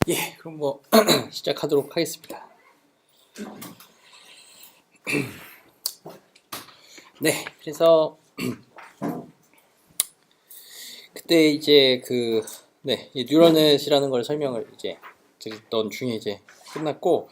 예, 그럼 뭐 시작하도록 하겠습니다. 네, 그래서 그때 이제 이 뉴럴넷이라는 걸 설명을 이제 드렸던 중에 이제 끝났고,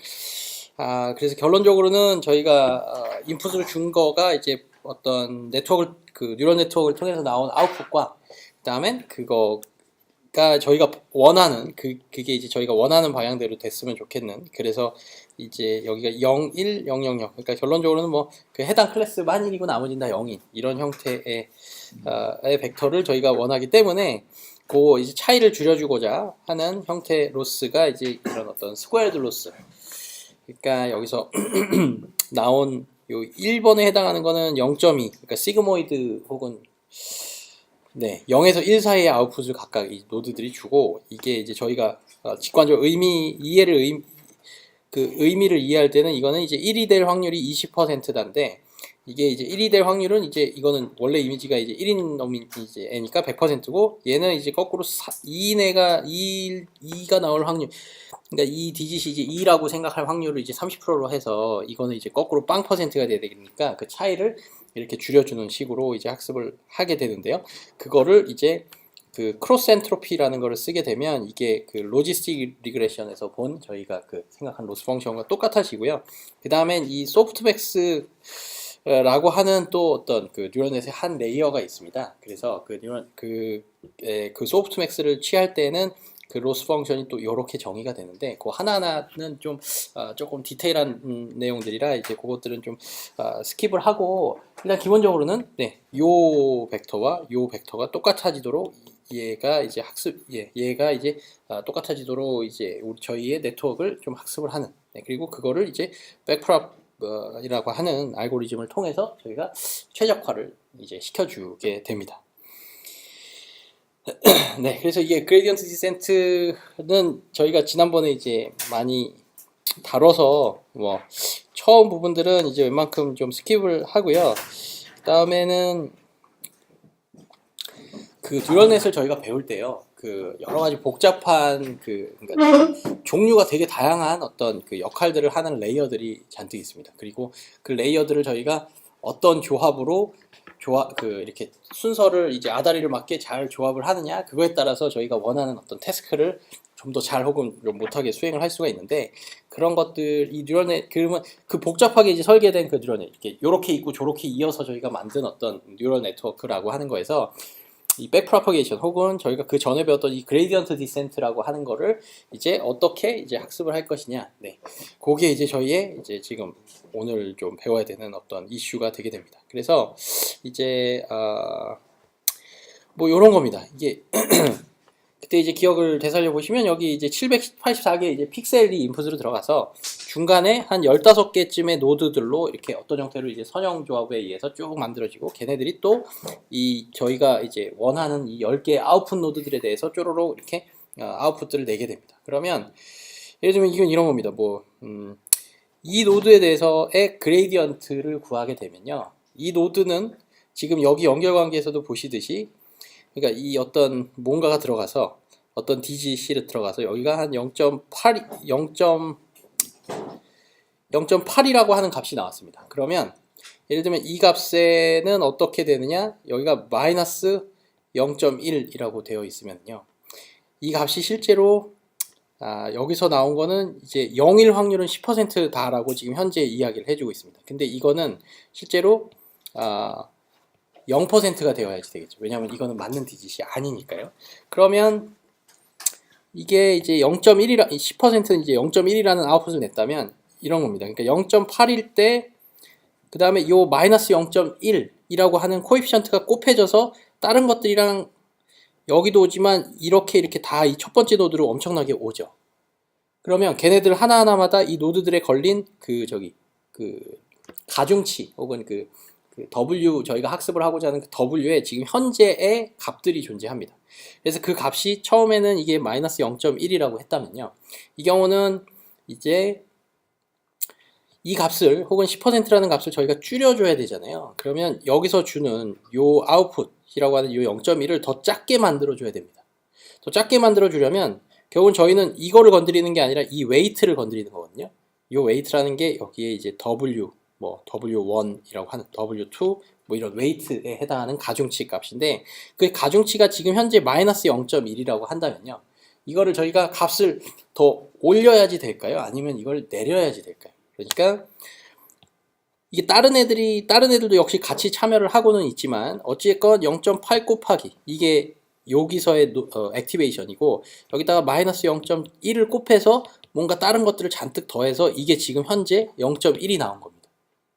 그래서 결론적으로는 저희가 인풋을 준 거가 이제 어떤 네트워크를 뉴럴 네트워크를 통해서 나온 아웃풋과 그다음엔 그거가 저희가 원하는 그게 이제 저희가 원하는 방향대로 됐으면 좋겠는, 그래서 이제 여기가 0, 1, 0, 0, 0, 그러니까 결론적으로는 뭐 그 해당 클래스만 1이고 나머지는 다 0인 이런 형태의 벡터를 저희가 원하기 때문에 그 이제 차이를 줄여주고자 하는 형태로스가 이제 이런 어떤 스퀘어드 로스. 그러니까 여기서 나온 요 1번에 해당하는 거는 0.2, 그러니까 시그모이드 혹은 0에서 1 사이의 아웃풋을 각각 이 노드들이 주고, 이게 이제 저희가 직관적으로 의미를 이해할 때는 이거는 이제 1이 될 확률이 20%단데, 이게 이제 1이 될 확률은 이제 이거는 원래 이미지가 이제 1인 놈이 이제 n이니까 100%고, 얘는 이제 거꾸로 2인 애가 2가 나올 확률, 그러니까 이 디짓이 이제 2라고 생각할 확률을 이제 30%로 해서 이거는 이제 거꾸로 빵 퍼센트가 돼야 되니까 그 차이를 이렇게 줄여주는 식으로 이제 학습을 하게 되는데요. 그거를 이제 그 크로스 엔트로피라는 거를 쓰게 되면 이게 그 로지스틱 리그레션에서 본 저희가 그 생각한 로스 펑션과 똑같아지고요. 그 다음엔 이 소프트맥스 라고 하는 또 어떤 그 뉴럴넷의 한 레이어가 있습니다. 그래서 그 소프트맥스를 취할 때는 그 로스 펑션이 또 이렇게 정의가 되는데, 그 하나하나는 좀 조금 디테일한 내용들이라 이제 그것들은 좀 스킵을 하고, 일단 기본적으로는 요 벡터와 요 벡터가 똑같아지도록 얘가 이제 얘가 이제 똑같아지도록 이제 저희의 네트워크를 좀 학습을 하는, 그리고 그거를 이제 백프롭 이라고 하는 알고리즘을 통해서 저희가 최적화를 이제 시켜주게 됩니다. 네, 그래서 이게 그레디언트 디센트는 저희가 지난번에 이제 많이 다뤄서 뭐 처음 부분들은 이제 웬만큼 좀 스킵을 하고요. 그 다음에는 그 뉴럴넷을 저희가 배울 때요, 그 여러 가지 복잡한 그러니까 종류가 되게 다양한 어떤 그 역할들을 하는 레이어들이 잔뜩 있습니다. 그리고 그 레이어들을 저희가 어떤 조합으로 이렇게 순서를 이제 아다리를 맞게 잘 조합을 하느냐, 그거에 따라서 저희가 원하는 어떤 태스크를 좀 더 잘 혹은 좀 못하게 수행을 할 수가 있는데, 그런 것들 이 뉴럴넷, 그러면 그 복잡하게 이제 설계된 그 뉴럴넷, 이렇게 요렇게 있고 저렇게 이어서 저희가 만든 어떤 뉴럴 네트워크라고 하는 거에서 이 백프로퍼게이션 혹은 저희가 그 전에 배웠던 이 그레디언트 디센트라고 하는 거를 이제 어떻게 이제 학습을 할 것이냐, 그게 이제 저희의 이제 지금 오늘 좀 배워야 되는 어떤 이슈가 되게 됩니다. 그래서 이제 뭐 요런 겁니다. 이게 그때 이제 기억을 되살려 보시면 여기 이제 784개 이제 픽셀이 인풋으로 들어가서 중간에 한 15개쯤의 노드들로 이렇게 어떤 형태로 이제 선형 조합에 의해서 쭉 만들어지고, 걔네들이 또 이 저희가 이제 원하는 이 10개의 아웃풋 노드들에 대해서 쪼로록 이렇게 아웃풋들을 내게 됩니다. 그러면 예를 들면 이건 이런 겁니다. 이 노드에 대해서의 그레이디언트를 구하게 되면요, 이 노드는 지금 여기 연결관계에서도 보시듯이, 그러니까 이 어떤 뭔가가 들어가서 어떤 DGC를 들어가서 여기가 한 0.8이라고 하는 값이 나왔습니다. 그러면 예를 들면 이 값에는 어떻게 되느냐, 여기가 마이너스 0.1이라고 되어 있으면요, 이 값이 실제로 여기서 나온 거는 이제 0일 확률은 10%다라고 지금 현재 이야기를 해주고 있습니다. 근데 이거는 실제로 0%가 되어야지 되겠죠. 왜냐하면 이거는 맞는 디짓이 아니니까요. 그러면 이게 이제 10%는 이제 0.1이라는 아웃풋을 냈다면 이런 겁니다. 그러니까 0.8일 때, 그 다음에 요 마이너스 0.1이라고 하는 코에피션트가 곱해져서 다른 것들이랑 여기도 오지만 이렇게 다 이 첫 번째 노드로 엄청나게 오죠. 그러면 걔네들 하나하나마다 이 노드들에 걸린 그 가중치 혹은 W, 저희가 학습을 하고자 하는 그 W에 지금 현재의 값들이 존재합니다. 그래서 그 값이 처음에는 이게 마이너스 0.1이라고 했다면요, 이 경우는 이제 이 값을 혹은 10%라는 값을 저희가 줄여줘야 되잖아요. 그러면 여기서 주는 요 아웃풋이라고 하는 요 0.1을 더 작게 만들어줘야 됩니다. 더 작게 만들어주려면 결국은 저희는 이거를 건드리는 게 아니라 이 웨이트를 건드리는 거거든요. 이 웨이트라는 게 여기에 이제 W, 뭐 W1이라고 하는 W2 뭐 이런 웨이트에 해당하는 가중치 값인데 그 가중치가 지금 현재 마이너스 0.1이라고 한다면요. 이거를 저희가 값을 더 올려야지 될까요? 아니면 이걸 내려야지 될까요? 그러니까 이게 다른 애들도 역시 같이 참여를 하고는 있지만 어찌됐건 0.8 곱하기 이게 여기서의 액티베이션이고 여기다가 마이너스 0.1을 곱해서 뭔가 다른 것들을 잔뜩 더해서 이게 지금 현재 0.1이 나온 겁니다.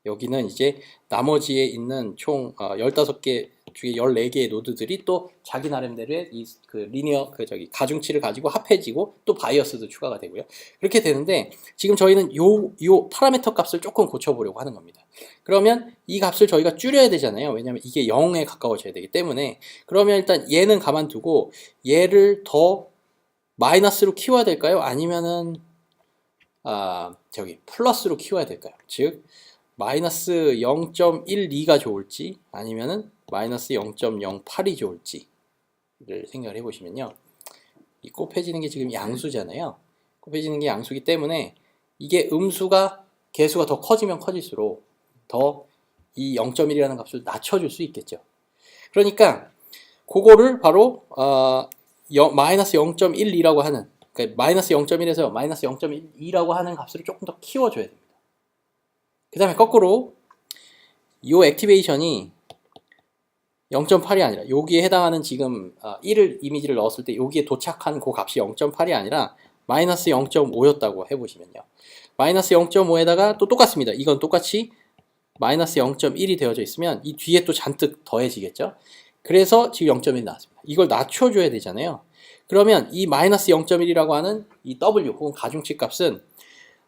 여기는 이제 나머지에 있는 총 15개 중에 14개의 노드들이 또 자기 나름대로의 그 리니어 가중치를 가지고 합해지고 또 바이어스도 추가가 되고요. 그렇게 되는데 지금 저희는 요 파라미터 값을 조금 고쳐보려고 하는 겁니다. 그러면 이 값을 저희가 줄여야 되잖아요. 왜냐하면 이게 0에 가까워져야 되기 때문에. 그러면 일단 얘는 가만두고 얘를 더 마이너스로 키워야 될까요? 아니면은 플러스로 키워야 될까요? 즉 마이너스 0.12가 좋을지 아니면은 마이너스 0.08이 좋을지를 생각을 해보시면요. 이 곱해지는 게 지금 양수잖아요. 곱해지는 게 양수기 때문에 이게 음수가 개수가 더 커지면 커질수록 더 이 0.1이라는 값을 낮춰줄 수 있겠죠. 그러니까 그거를 바로 마이너스 0.12라고 하는 그러니까 마이너스 0.1에서 마이너스 0.12라고 하는 값을 조금 더 키워줘야 됩니다. 그 다음에 거꾸로 이 액티베이션이 0.8이 아니라 여기에 해당하는 지금 1을 이미지를 넣었을 때 여기에 도착한 그 값이 0.8이 아니라 마이너스 0.5였다고 해보시면요. 마이너스 0.5에다가 또 똑같습니다. 이건 똑같이 마이너스 0.1이 되어져 있으면 이 뒤에 또 잔뜩 더해지겠죠. 그래서 지금 0.1이 나왔습니다. 이걸 낮춰줘야 되잖아요. 그러면 이 마이너스 0.1이라고 하는 이 W 혹은 가중치 값은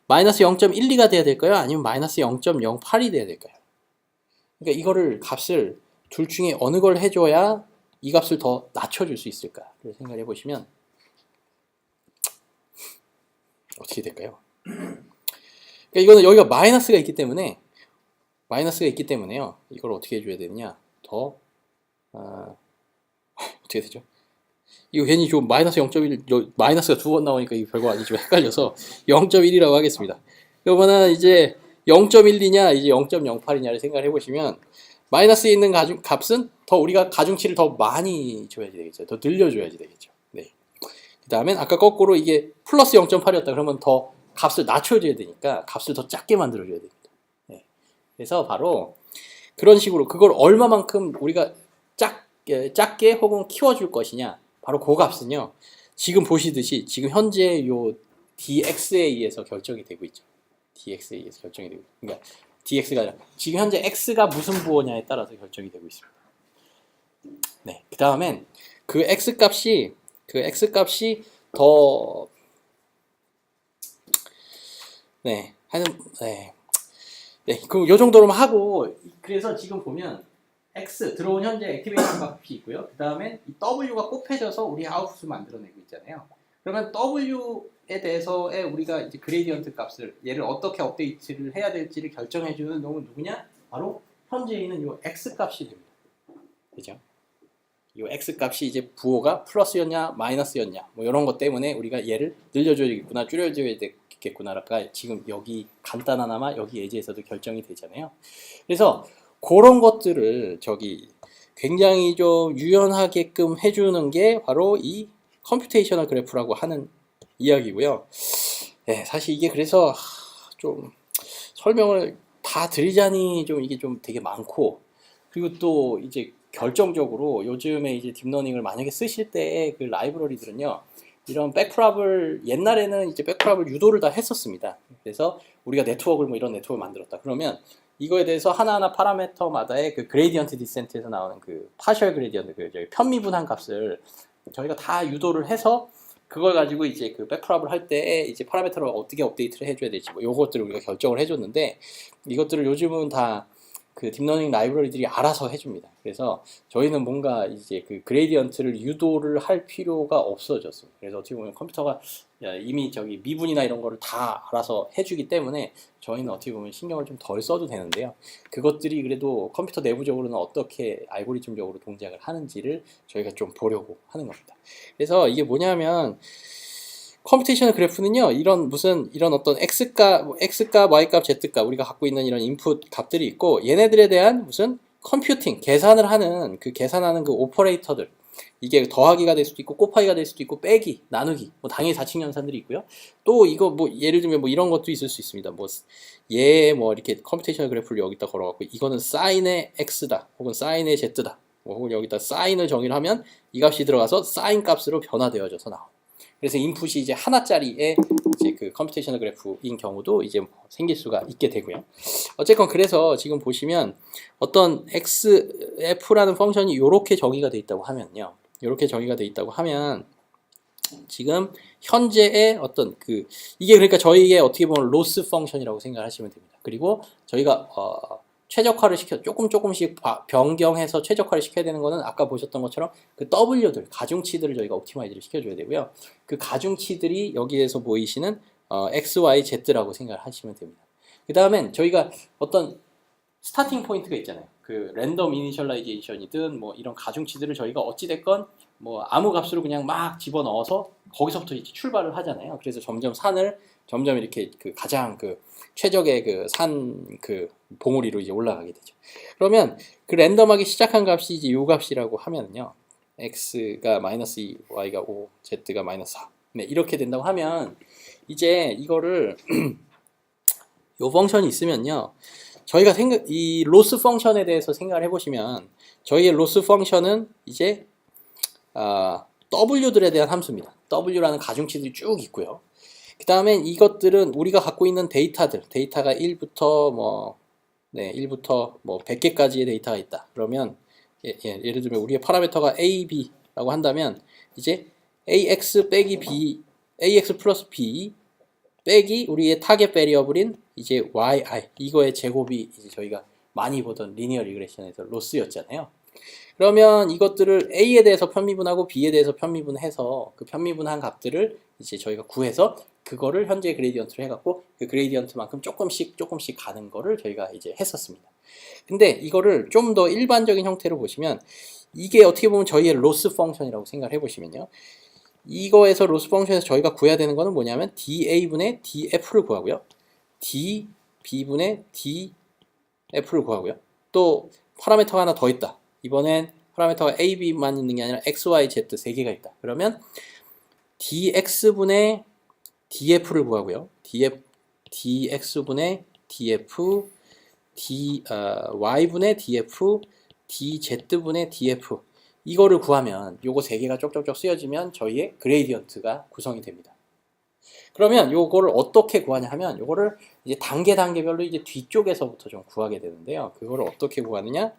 마이너스 0.12가 돼야 될까요? 아니면 마이너스 0.08이 돼야 될까요? 그러니까 이거를 값을 둘 중에 어느 걸 해줘야 이 값을 더 낮춰줄 수 있을까를 생각해 보시면 어떻게 될까요? 그러니까 이거는 여기가 마이너스가 있기 때문에요. 이걸 어떻게 해줘야 되느냐? 어떻게 되죠? 이거 괜히 좀 마이너스 0.1 마이너스가 두 번 나오니까 이거 별거 아니지만 헷갈려서 0.1이라고 하겠습니다. 그러면은 이제 0.12냐 이제 0.08이냐를 생각을 해보시면 마이너스에 있는 값은 더 우리가 가중치를 더 많이 줘야지 되겠죠. 더 늘려줘야지 되겠죠. 네. 그 다음엔 아까 거꾸로 이게 플러스 0.8이었다 그러면 더 값을 낮춰줘야 되니까 값을 더 작게 만들어줘야 됩니다. 네. 그래서 바로 그런 식으로 그걸 얼마만큼 우리가 작게 혹은 키워줄 것이냐 바로 그 값은요 지금 보시듯이 지금 현재 요 dx에 의해서 결정이 되고 있죠. dx에 의해서 결정이 되고 그러니까 dx가 아니라 지금 현재 x가 무슨 부호냐에 따라서 결정이 되고 있습니다. 네, 그 다음엔 그 x 값이 더 그럼 요 정도로만 하고 그래서 지금 보면 x 들어온 현재 액티베이션 값이 있고요. 그 다음에 이 w가 곱해져서 우리 아웃풋을 만들어내고 있잖아요. 그러면 w에 대해서의 우리가 이제 그레디언트 값을 얘를 어떻게 업데이트를 해야 될지를 결정해주는 놈은 누구냐? 바로 현재 있는 요 x 값이 됩니다. 그죠? 이 x 값이 이제 부호가 플러스였냐 마이너스였냐 뭐 이런 것 때문에 우리가 얘를 늘려줘야 되겠구나 줄여줘야 되겠구나가 지금 여기 간단하나마 여기 예제에서도 결정이 되잖아요. 그래서 그런 것들을 굉장히 좀 유연하게끔 해주는 게 바로 이 컴퓨테이셔널 그래프라고 하는 이야기고요. 네, 사실 이게 그래서 좀 설명을 다 드리자니 좀 이게 좀 되게 많고 그리고 또 이제 결정적으로 요즘에 이제 딥러닝을 만약에 쓰실 때 그 라이브러리들은요 이런 백프랍을 옛날에는 이제 백프랍을 유도를 다 했었습니다. 그래서 우리가 네트워크를 뭐 이런 네트워크를 만들었다 그러면 이거에 대해서 하나하나 파라미터마다의 그 그레디언트 디센트에서 나오는 그 파셜 그레디언트 그 편미분한 값을 저희가 다 유도를 해서 그걸 가지고 이제 그 백프랍을 할 때 이제 파라미터를 어떻게 업데이트를 해줘야 될지 뭐 요것들을 우리가 결정을 해줬는데 이것들을 요즘은 다 그 딥러닝 라이브러리들이 알아서 해줍니다. 그래서 저희는 뭔가 이제 그 그레디언트를 유도를 할 필요가 없어졌어요. 그래서 어떻게 보면 컴퓨터가 이미 미분이나 이런 거를 다 알아서 해주기 때문에 저희는 어떻게 보면 신경을 좀 덜 써도 되는데요. 그것들이 그래도 컴퓨터 내부적으로는 어떻게 알고리즘적으로 동작을 하는지를 저희가 좀 보려고 하는 겁니다. 그래서 이게 뭐냐면 컴퓨테이셔널 그래프는요, 이런 어떤 x값, y값, z값, 우리가 갖고 있는 이런 인풋 값들이 있고, 얘네들에 대한 무슨 컴퓨팅, 계산하는 그 오퍼레이터들, 이게 더하기가 될 수도 있고, 곱하기가 될 수도 있고, 빼기, 나누기, 뭐 당연히 사칙 연산들이 있고요. 또 이거 뭐 예를 들면 뭐 이런 것도 있을 수 있습니다. 뭐 이렇게 컴퓨테이셔널 그래프를 여기다 걸어갖고, 이거는 사인의 x다, 혹은 사인의 z다, 혹은 여기다 사인을 정의를 하면 이 값이 들어가서 사인 값으로 변화되어져서 나와. 그래서 인풋이 이제 하나짜리의 이제 그 컴퓨테이셔널 그래프인 경우도 이제 뭐 생길 수가 있게 되고요. 어쨌건 그래서 지금 보시면 어떤 xf라는 펑션이 이렇게 정의가 되어 있다고 하면요. 이렇게 정의가 되어 있다고 하면 지금 현재의 어떤 이게 그러니까 저희의 어떻게 보면 로스 펑션이라고 생각하시면 됩니다. 그리고 저희가 최적화를 조금씩 변경해서 최적화를 시켜야 되는 거는 아까 보셨던 것처럼 그 W들, 가중치들을 저희가 옵티마이즈를 시켜줘야 되고요. 그 가중치들이 여기에서 보이시는 X, Y, Z라고 생각을 하시면 됩니다. 그 다음엔 저희가 어떤 스타팅 포인트가 있잖아요. 그 랜덤 이니셜라이제이션이든 뭐 이런 가중치들을 저희가 어찌됐건 뭐 아무 값으로 그냥 막 집어넣어서 거기서부터 이제 출발을 하잖아요. 그래서 점점 이렇게 가장 최적의 봉우리로 이제 올라가게 되죠. 그러면 그 랜덤하게 시작한 값이 이제 요 값이라고 하면요. x가 마이너스 2, y가 5, z가 마이너스 4. 네, 이렇게 된다고 하면 이제 이거를 요 펑션이 있으면요. 저희가 이 로스 펑션에 대해서 생각을 해보시면 저희의 로스 펑션은 이제 W들에 대한 함수입니다. W라는 가중치들이 쭉 있고요. 그 다음에 이것들은 우리가 갖고 있는 데이터가 1부터 뭐 100개까지의 데이터가 있다. 그러면 예를 들면 우리의 파라미터가 A, B라고 한다면 이제 AX 빼기 B, AX 플러스 B 빼기 우리의 타겟 베리어블인 이제 YI, 이거의 제곱이 이제 저희가 많이 보던 리니어 리그레션에서 로스였잖아요. 그러면 이것들을 A에 대해서 편미분하고 B에 대해서 편미분해서 그 편미분한 값들을 이제 저희가 구해서 그거를 현재 그레디언트로 해갖고 그 그레디언트만큼 조금씩 가는 거를 저희가 이제 했었습니다. 근데 이거를 좀 더 일반적인 형태로 보시면 이게 어떻게 보면 저희의 로스 펑션이라고 생각을 해보시면요. 이거에서 로스 펑션에서 저희가 구해야 되는 거는 뭐냐면 DA분의 DF를 구하고요. DB분의 DF를 구하고요. 또 파라미터가 하나 더 있다. 이번엔 파라미터가 A, B만 있는 게 아니라 X, Y, Z 3개가 있다. 그러면 DX분의 DF를 구하고요. DX분의 DF, Y분의 DF, DZ분의 DF 이거를 구하면 요거 3개가 쪽쪽쪽 쓰여지면 저희의 그레이디언트가 구성이 됩니다. 그러면 요거를 어떻게 구하냐 하면 요거를 이제 단계별로 이제 뒤쪽에서부터 좀 구하게 되는데요. 그거를 어떻게 구하느냐?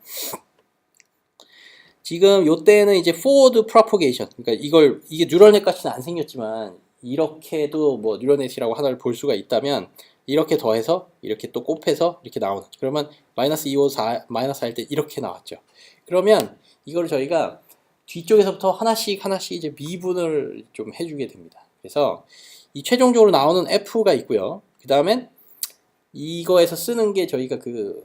지금 요때는 이제 forward propagation, 그러니까 이게 뉴럴넷 같이는 안 생겼지만 이렇게도 뭐 뉴럴넷이라고 하나를 볼 수가 있다면 이렇게 더해서 이렇게 또 곱해서 이렇게 나오는, 그러면 마이너스 2, 5, 4, 마이너스 할 때 이렇게 나왔죠. 그러면 이걸 저희가 뒤쪽에서부터 하나씩 이제 미분을 좀 해주게 됩니다. 그래서 이 최종적으로 나오는 F가 있고요. 그 다음엔 이거에서 쓰는 게 저희가 그러니까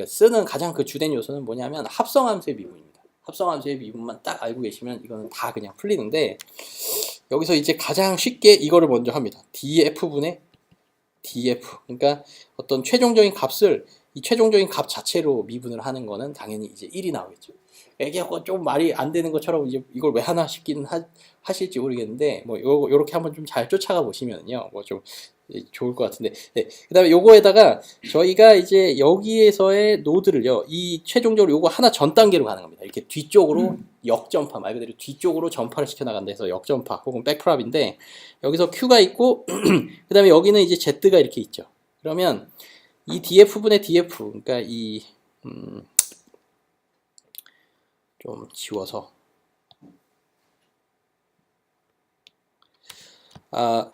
쓰는 가장 주된 요소는 뭐냐면 합성함수의 미분입니다. 합성함수의 미분만 딱 알고 계시면 이거는 다 그냥 풀리는데, 여기서 이제 가장 쉽게 이거를 먼저 합니다. DF분의 DF. 그러니까 어떤 최종적인 값을 이 최종적인 값 자체로 미분을 하는 거는 당연히 이제 1이 나오겠죠. 이게 좀 말이 안 되는 것처럼 이제 이걸 왜 하나 싶기는 하실지 모르겠는데, 뭐 요렇게 한번 좀 잘 쫓아가 보시면요, 뭐 좀 좋을 것 같은데. 네. 그 다음에 요거에다가 저희가 이제 여기에서의 노드를요, 이 최종적으로 요거 하나 전 단계로 가는 겁니다. 이렇게 뒤쪽으로 역전파, 말 그대로 뒤쪽으로 전파를 시켜나간다 해서 역전파 혹은 백프랍인데, 여기서 Q가 있고 그 다음에 여기는 이제 Z가 이렇게 있죠. 그러면 이 DF분의 DF, 그러니까 좀 지워서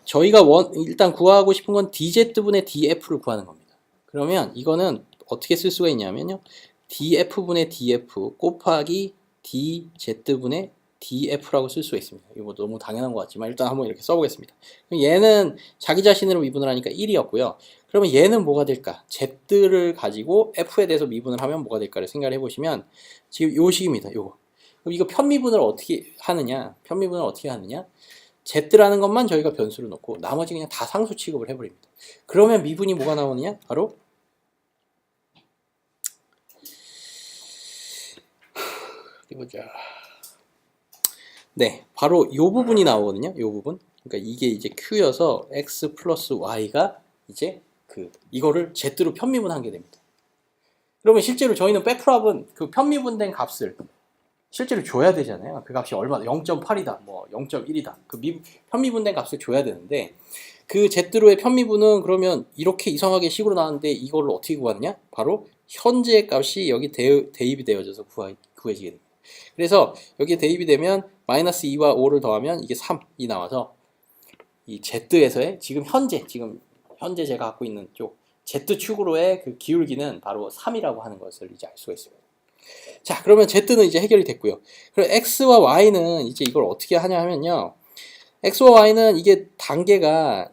저희가 일단 구하고 싶은 건 DZ분의 DF를 구하는 겁니다. 그러면 이거는 어떻게 쓸 수가 있냐면요, DF분의 DF 곱하기 DZ분의 DF라고 쓸 수가 있습니다. 이거 너무 당연한 것 같지만 일단 한번 이렇게 써보겠습니다. 얘는 자기 자신으로 미분을 하니까 1이었고요. 그러면 얘는 뭐가 될까? Z를 가지고 F에 대해서 미분을 하면 뭐가 될까를 생각을 해보시면 지금 요 식입니다. 요거. 그럼 이거 편미분을 어떻게 하느냐? z라는 것만 저희가 변수로 놓고 나머지 그냥 다 상수 취급을 해버립니다. 그러면 미분이 뭐가 나오느냐? 바로 어디 보자. 네, 바로 이 부분이 나오거든요. 이 부분. 그러니까 이게 이제 q여서 x 플러스 y가 이제 이거를 z로 편미분한 게 됩니다. 그러면 실제로 저희는 백프랍은 그 편미분된 값을 실제로 줘야 되잖아요. 그 값이 얼마나 0.8이다, 뭐 0.1이다. 그 편미분된 값을 줘야 되는데 그 z로의 편미분은 그러면 이렇게 이상하게 식으로 나왔는데 이걸로 어떻게 구하느냐? 바로 현재 값이 여기 대입이 되어져서 구해지게 됩니다. 그래서 여기에 대입이 되면 마이너스 2와 5를 더하면 이게 3이 나와서 이 z에서의 지금 현재 제가 갖고 있는 쪽 z축으로의 그 기울기는 바로 3이라고 하는 것을 이제 알 수가 있습니다. 자, 그러면 z는 이제 해결이 됐고요. 그럼 x와 y는 이제 이걸 어떻게 하냐 하면요. x와 y는 이게 단계가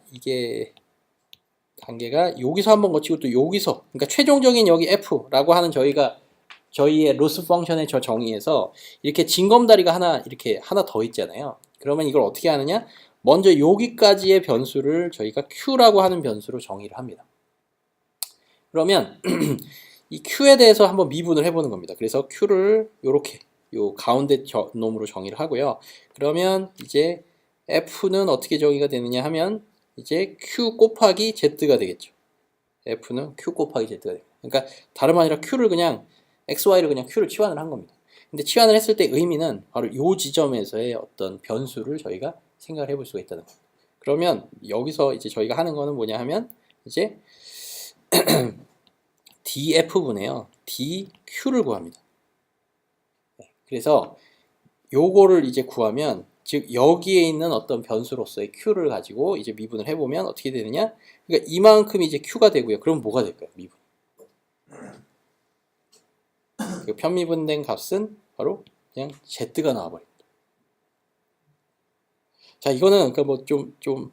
여기서 한번 거치고 또 여기서, 그러니까 최종적인 여기 f라고 하는 저희의 로스 펑션의 저 정의에서 이렇게 징검다리가 하나 더 있잖아요. 그러면 이걸 어떻게 하느냐? 먼저 여기까지의 변수를 저희가 q라고 하는 변수로 정의를 합니다. 그러면 이 q에 대해서 한번 미분을 해보는 겁니다. 그래서 q를 이렇게 요 가운데 놈으로 정의를 하고요. 그러면 이제 f는 어떻게 정의가 되느냐 하면 이제 q 곱하기 z가 되겠죠. f는 q 곱하기 z가 됩니다. 그러니까 다름 아니라 q를 그냥 xy를 그냥 q를 치환을 한 겁니다. 근데 치환을 했을 때 의미는 바로 이 지점에서의 어떤 변수를 저희가 생각을 해볼 수가 있다는 겁니다. 그러면 여기서 이제 저희가 하는 거는 뭐냐 하면 이제 df분에요. dq를 구합니다. 그래서 요거를 이제 구하면 즉 여기에 있는 어떤 변수로서의 q를 가지고 이제 미분을 해보면 어떻게 되느냐? 그러니까 이만큼이 이제 q가 되고요. 그럼 뭐가 될까요? 미분. 그 편미분된 값은 바로 그냥 z가 나와버립니다. 자, 이거는 그러니까 뭐 좀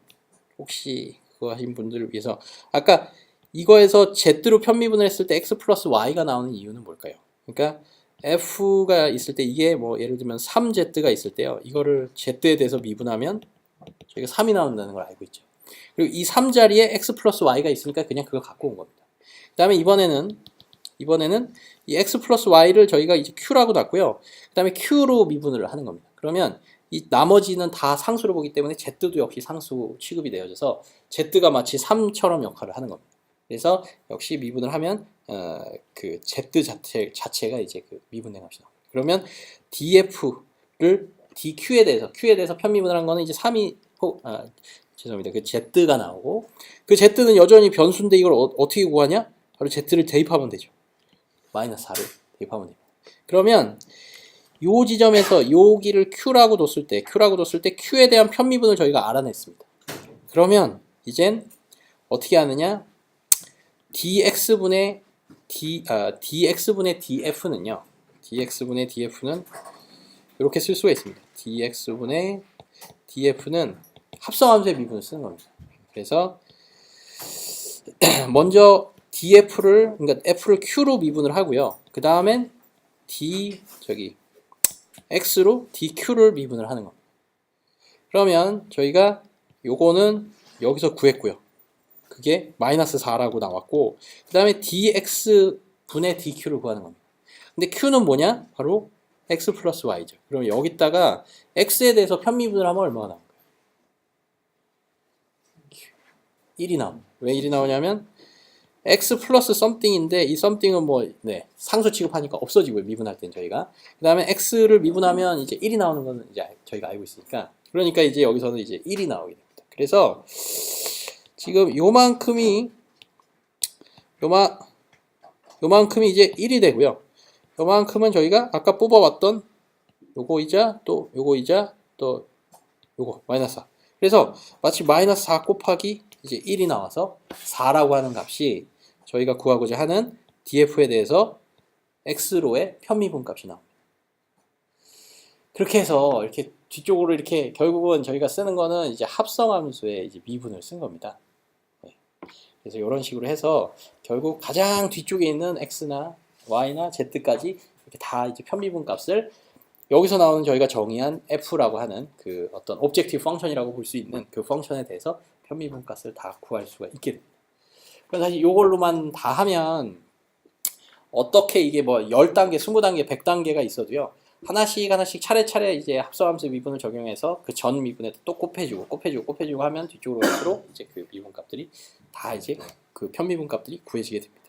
혹시 그거 하신 분들을 위해서 아까 이거에서 z로 편미분을 했을 때 x 플러스 y가 나오는 이유는 뭘까요? 그러니까 f가 있을 때 이게 뭐 예를 들면 3z가 있을 때요. 이거를 z에 대해서 미분하면 저희가 3이 나온다는 걸 알고 있죠. 그리고 이 3자리에 x 플러스 y가 있으니까 그냥 그걸 갖고 온 겁니다. 그 다음에 이번에는 이 x 플러스 y를 저희가 이제 q라고 놨고요. 그 다음에 q로 미분을 하는 겁니다. 그러면 이 나머지는 다 상수로 보기 때문에 z도 역시 상수 취급이 되어져서 z가 마치 3처럼 역할을 하는 겁니다. 그래서 역시 미분을 하면 그 z 자체가 이제 그 미분된 값이 나옵니다. 그러면 df를 q에 대해서 편미분을 한 거는 이제 3이 죄송합니다. 그 z가 나오고 그 z는 여전히 변수인데 이걸 어떻게 구하냐? 바로 z를 대입하면 되죠. 마이너스 4를 대입하면 됩니다. 그러면 요 지점에서 여기를 q라고 뒀을 때 q에 대한 편미분을 저희가 알아냈습니다. 그러면 이젠 어떻게 하느냐? dx분의 df는요. dx분의 df는 이렇게 쓸 수가 있습니다. dx분의 df는 합성함수의 미분을 쓰는 겁니다. 그래서 먼저 그러니까 f를 q로 미분을 하고요. 그 다음엔 x로 dq를 미분을 하는 겁니다. 그러면 저희가 요거는 여기서 구했고요. 그게 마이너스 4라고 나왔고 그 다음에 dx분의 dq를 구하는 겁니다. 근데 q는 뭐냐? 바로 x 플러스 y죠. 그럼 여기다가 x에 대해서 편미분을 하면 얼마가 나올까요? 1이 나옵니다. 왜 1이 나오냐면 x 플러스 something인데 이 something은 뭐 상수 취급하니까 없어지고요. 미분할 땐 저희가 그 다음에 x를 미분하면 이제 1이 나오는 거는 이제 저희가 알고 있으니까 그러니까 이제 여기서는 이제 1이 나오게 됩니다. 그래서 지금 요만큼이 이제 1이 되고요. 요만큼은 저희가 아까 뽑아왔던 요거이자 또 요거이자 또 요거 마이너스 4. 그래서 마치 마이너스 4 곱하기 이제 1이 나와서 4라고 하는 값이 저희가 구하고자 하는 df에 대해서 x로의 편미분 값이 나옵니다. 그렇게 해서 이렇게 뒤쪽으로 이렇게 결국은 저희가 쓰는 거는 이제 합성함수의 이제 미분을 쓴 겁니다. 그래서 이런 식으로 해서 결국 가장 뒤쪽에 있는 x나 y나 z까지 이렇게 다 이제 편미분 값을 여기서 나오는 저희가 정의한 f라고 하는 그 어떤 오브젝티브 펑션이라고 볼 수 있는 그 펑션에 대해서 편미분 값을 다 구할 수가 있게 됩니다. 그래서 사실 이걸로만 다 하면 어떻게 이게 뭐 10단계, 20단계, 100단계가 있어도요. 하나씩 차례차례 이제 합성함수 미분을 적용해서 그 전 미분에 또 곱해주고 하면 뒤쪽으로 갈수록 이제 그 미분 값들이 다 이제 그 편미분 값들이 구해지게 됩니다.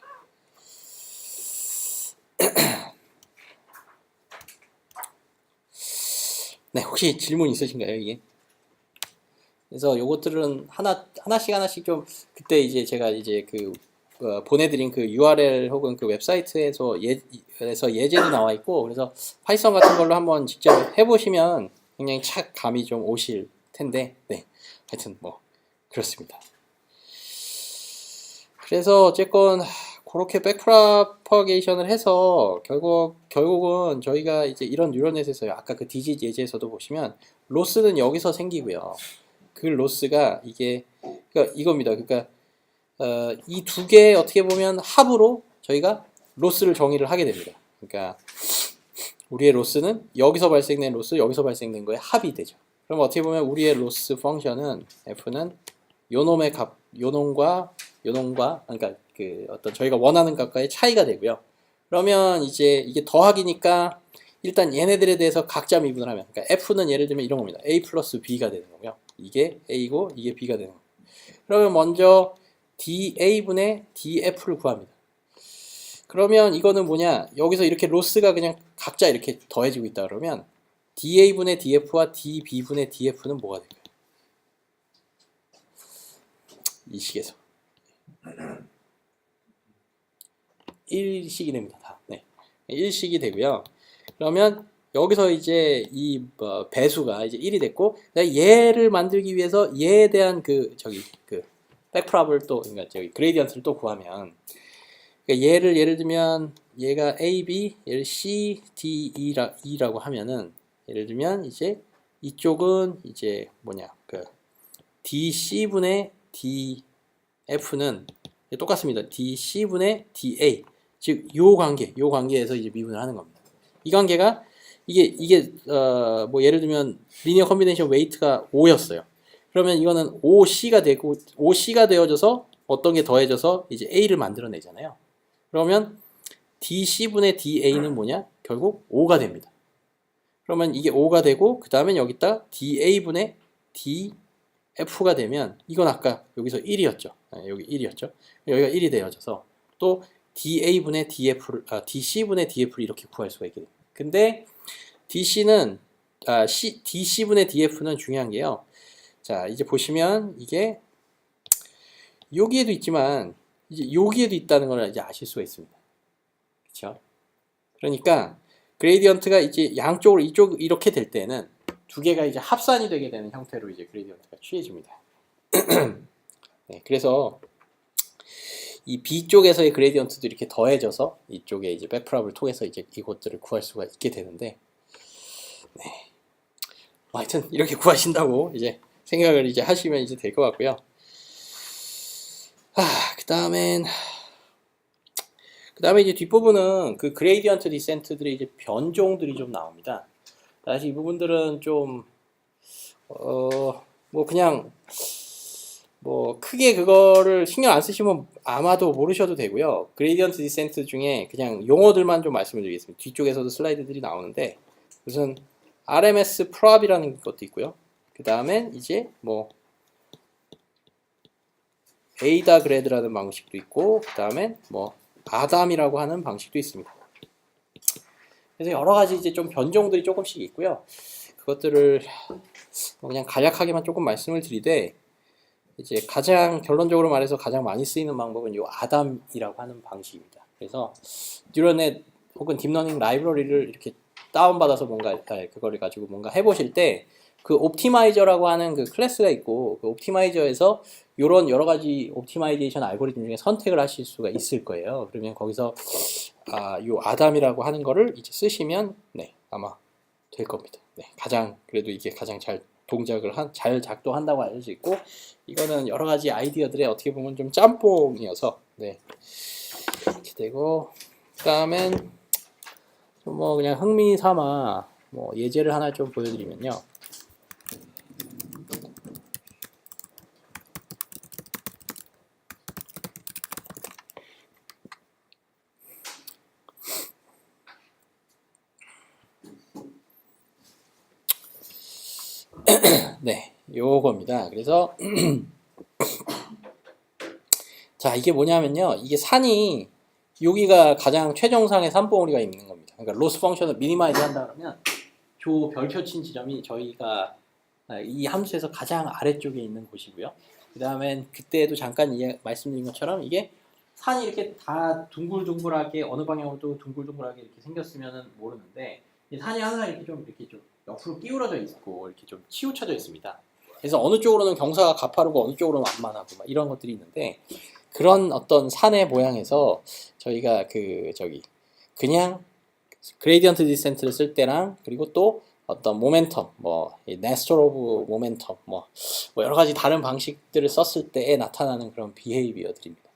네, 혹시 질문 있으신가요, 이게? 그래서 요것들은 하나씩 좀 그때 이제 제가 이제 그 보내드린 그 URL 혹은 그 웹사이트에서 예제도 나와 있고, 그래서 파이썬 같은 걸로 한번 직접 해보시면 굉장히 착 감이 좀 오실 텐데, 네, 하여튼 뭐 그렇습니다. 그래서 어쨌건 그렇게 백프로파게이션을 해서 결국은 저희가 이제 이런 뉴럴넷에서 아까 그 디지 예제에서도 보시면 로스는 여기서 생기고요. 그 로스가 이게 그러니까 이겁니다. 그러니까 이 두 개 어떻게 보면 합으로 저희가 로스를 정의를 하게 됩니다. 그러니까 우리의 로스는 여기서 발생된 로스, 여기서 발생된 거에 합이 되죠. 그럼 어떻게 보면 우리의 로스 펑션은 f는 요놈의 값, 요놈과 그러니까 그 어떤 저희가 원하는 값과의 차이가 되고요. 그러면 이제 이게 더하기니까 일단 얘네들에 대해서 각자 미분을 하면, 그러니까 f는 예를 들면 이런 겁니다. a 플러스 b가 되는 거고요. 이게 a고 이게 b가 되는 거예요. 그러면 먼저 da분의 df를 구합니다. 그러면 이거는 뭐냐, 여기서 이렇게 로스가 그냥 각자 이렇게 더해지고 있다 그러면 da분의 df와 db분의 df는 뭐가 될까요? 이 식에서 1식이 됩니다. 다. 네. 1식이 되고요. 그러면 여기서 이제 이 배수가 이제 1이 됐고, 얘를 만들기 위해서 얘에 대한 그 백프랍을 또, 그러니까 그레이디언트를 또 구하면, 그러니까 얘를 예를 들면 얘가 A, B, 얘를 C, D, E라고 하면은, 예를 들면 이제 이쪽은 이제 뭐냐, 그 DC분의 DF는 똑같습니다. DC분의 DA, 즉 요 관계에서 이제 미분을 하는 겁니다. 이 관계가 이게 뭐 예를 들면 리니어 컨비네이션 웨이트가 5였어요. 그러면 이거는 5C가 되고 5C가 되어져서 어떤 게 더해져서 이제 A를 만들어내잖아요. 그러면 DC분의 DA는 뭐냐? 결국 5가 됩니다. 그러면 이게 5가 되고 그 다음에 여기다 DA분의 DF가 되면 이건 아까 여기서 1이었죠. 여기 1이었죠. 여기가 1이 되어져서 또 DA분의 DC분의 DF를 이렇게 구할 수가 있게 됩니다. 근데 DC분의 DF는 중요한 게요. 자, 이제 보시면 이게 여기에도 있지만 이제 여기에도 있다는 걸 이제 아실 수가 있습니다. 그렇죠? 그러니까 그레이디언트가 이제 양쪽으로 이렇게 될 때는 두 개가 이제 합산이 되게 되는 형태로 이제 그레이디언트가 취해집니다. 네, 그래서 이 B 쪽에서의 그레이디언트도 이렇게 더해져서 이쪽에 이제 백프랍을 통해서 이제 이것들을 구할 수가 있게 되는데, 네. 하여튼 이렇게 구하신다고 이제 생각을 이제 하시면 이제 될 것 같고요. 그 다음에 이제 뒷부분은 그 그레이디언트 디센트들의 이제 변종들이 좀 나옵니다. 사실 이 부분들은 좀 뭐 그냥 뭐 크게 그거를 신경 안 쓰시면 아마도 모르셔도 되고요. 그레이디언트 디센트 중에 그냥 용어들만 좀 말씀을 드리겠습니다. 뒤쪽에서도 슬라이드들이 나오는데 우선 RMS 프롭이라는 것도 있고요. 그 다음엔 이제 뭐 에이다 그레드라는 방식도 있고, 그 다음엔 뭐 아담이라고 하는 방식도 있습니다. 그래서 여러 가지 이제 좀 변종들이 조금씩 있고요. 그것들을 그냥 간략하게만 조금 말씀을 드리되, 이제 가장 결론적으로 말해서 가장 많이 쓰이는 방법은 이 아담이라고 하는 방식입니다. 그래서 뉴럴넷 혹은 딥러닝 라이브러리를 이렇게 다운받아서 그거를 가지고 뭔가 해보실 때 그 옵티마이저라고 하는 그 클래스가 있고, 그 옵티마이저에서 이런 여러 가지 옵티마이제이션 알고리즘 중에 선택을 하실 수가 있을 거예요. 그러면 거기서 요 아담이라고 하는 거를 이제 쓰시면 네, 아마 될 겁니다. 네, 그래도 이게 가장 잘 잘 작동한다고 알려져 있고, 이거는 여러 가지 아이디어들의 어떻게 보면 좀 짬뽕이어서 네, 이렇게 되고, 그다음엔 뭐 그냥 흥미 삼아 뭐 예제를 하나 좀 보여드리면요. 네, 요겁니다. 그래서 자, 이게 뭐냐면요. 이게 산이 여기가 가장 최정상의 산봉우리가 있는 겁니다. 그러니까 로스 펑션을 미니마이즈 한다 그러면 조 별표친 지점이 저희가 이 함수에서 가장 아래쪽에 있는 곳이고요. 그 다음엔 그때도 잠깐 말씀드린 것처럼 이게 산이 이렇게 다 둥글둥글하게 어느 방향으로도 둥글둥글하게 이렇게 생겼으면 모르는데 이 산이 항상 이렇게 좀 옆으로 끼우러져 있고 이렇게 좀 치우쳐져 있습니다. 그래서 어느 쪽으로는 경사가 가파르고 어느 쪽으로는 완만하고 막 이런 것들이 있는데 그런 어떤 산의 모양에서 저희가 그냥 그레이디언트 디센트를 쓸 때랑 그리고 또 어떤 모멘텀, 뭐 네스톨 오브 모멘텀, 뭐 여러 가지 다른 방식들을 썼을 때에 나타나는 그런 비헤이비어들입니다.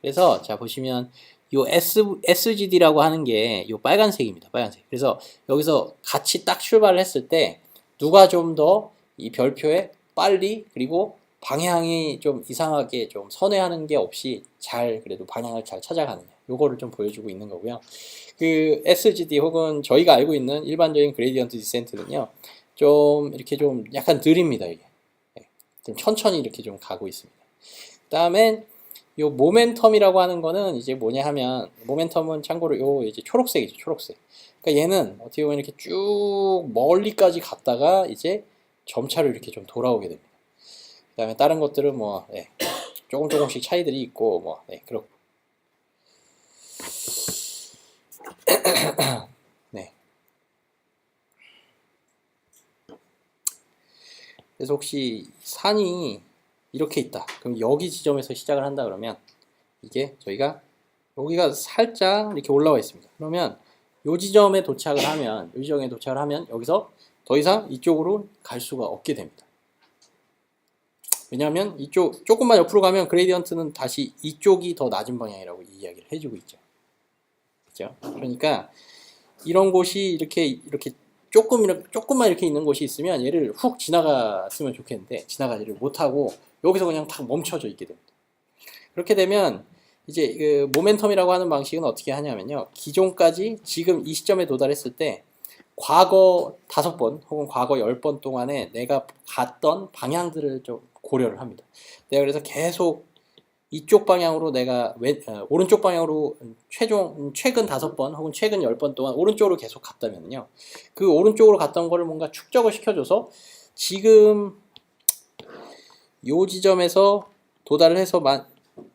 그래서 자 보시면 요 SGD라고 하는 게 요 빨간색입니다. 빨간색. 그래서 여기서 같이 딱 출발을 했을 때 누가 좀 더 이 별표에 빨리 그리고 방향이 좀 이상하게 좀 선회하는 게 없이 잘 그래도 방향을 잘 찾아가느냐 요거를 좀 보여주고 있는 거고요. 그 SGD 혹은 저희가 알고 있는 일반적인 그레디언트 디센트는요 좀 이렇게 좀 약간 느립니다. 이게 좀 천천히 이렇게 좀 가고 있습니다. 그 다음에 요 모멘텀이라고 하는 거는 이제 뭐냐 하면 모멘텀은 참고로 요 이제 초록색이죠. 초록색. 그러니까 얘는 어떻게 보면 이렇게 쭉 멀리까지 갔다가 이제 점차로 이렇게 좀 돌아오게 됩니다. 그 다음에 다른 것들은 뭐 조금씩 차이들이 있고 뭐 그렇고 네. 그래서 혹시 산이 이렇게 있다. 그럼 여기 지점에서 시작을 한다 그러면 이게 저희가 여기가 살짝 이렇게 올라와 있습니다. 그러면 요 지점에 도착을 하면 여기서 더 이상 이쪽으로 갈 수가 없게 됩니다. 왜냐하면 이쪽 조금만 옆으로 가면 그레디언트는 다시 이쪽이 더 낮은 방향이라고 이야기를 해주고 있죠. 그렇죠? 그러니까 이런 곳이 이렇게 조금만 이렇게 있는 곳이 있으면 얘를 훅 지나갔으면 좋겠는데 지나가지를 못하고 여기서 그냥 탁 멈춰져 있게 됩니다. 그렇게 되면 이제 그 모멘텀이라고 하는 방식은 어떻게 하냐면요. 기존까지 지금 이 시점에 도달했을 때 과거 5번 혹은 과거 10번 동안에 내가 갔던 방향들을 좀 고려를 합니다. 내가 그래서 계속 이쪽 방향으로 내가 오른쪽 방향으로 최근 5번 혹은 최근 10번 동안 오른쪽으로 계속 갔다면요. 그 오른쪽으로 갔던 거를 뭔가 축적을 시켜줘서 지금 요 지점에서 도달을 해서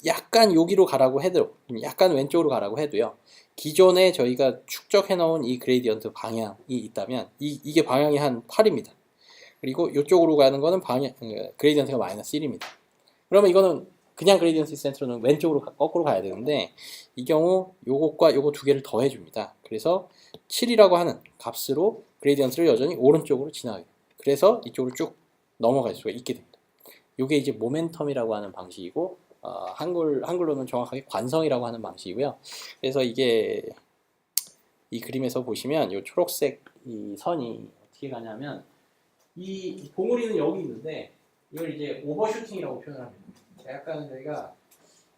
약간 여기로 가라고 해도 약간 왼쪽으로 가라고 해도요. 기존에 저희가 축적해 놓은 이 그레이디언트 방향이 있다면 이게 방향이 한 8입니다. 그리고 이쪽으로 가는 거는 그레이디언트가 마이너스 1입니다. 그러면 이거는 그냥 그레이디언트 센터는 왼쪽으로 거꾸로 가야 되는데 이 경우 요것과 요거 두 개를 더해 줍니다. 그래서 7이라고 하는 값으로 그레이디언트를 여전히 오른쪽으로 지나가요. 그래서 이쪽으로 쭉 넘어갈 수가 있게 됩니다. 요게 이제 모멘텀이라고 하는 방식이고 한글로는 정확하게 관성이라고 하는 방식이고요. 그래서 이게 이 그림에서 보시면 이 초록색 이 선이 어떻게 가냐면 이 봉우리는 여기 있는데 이걸 이제 오버슈팅이라고 표현을 합니다. 약간 저희가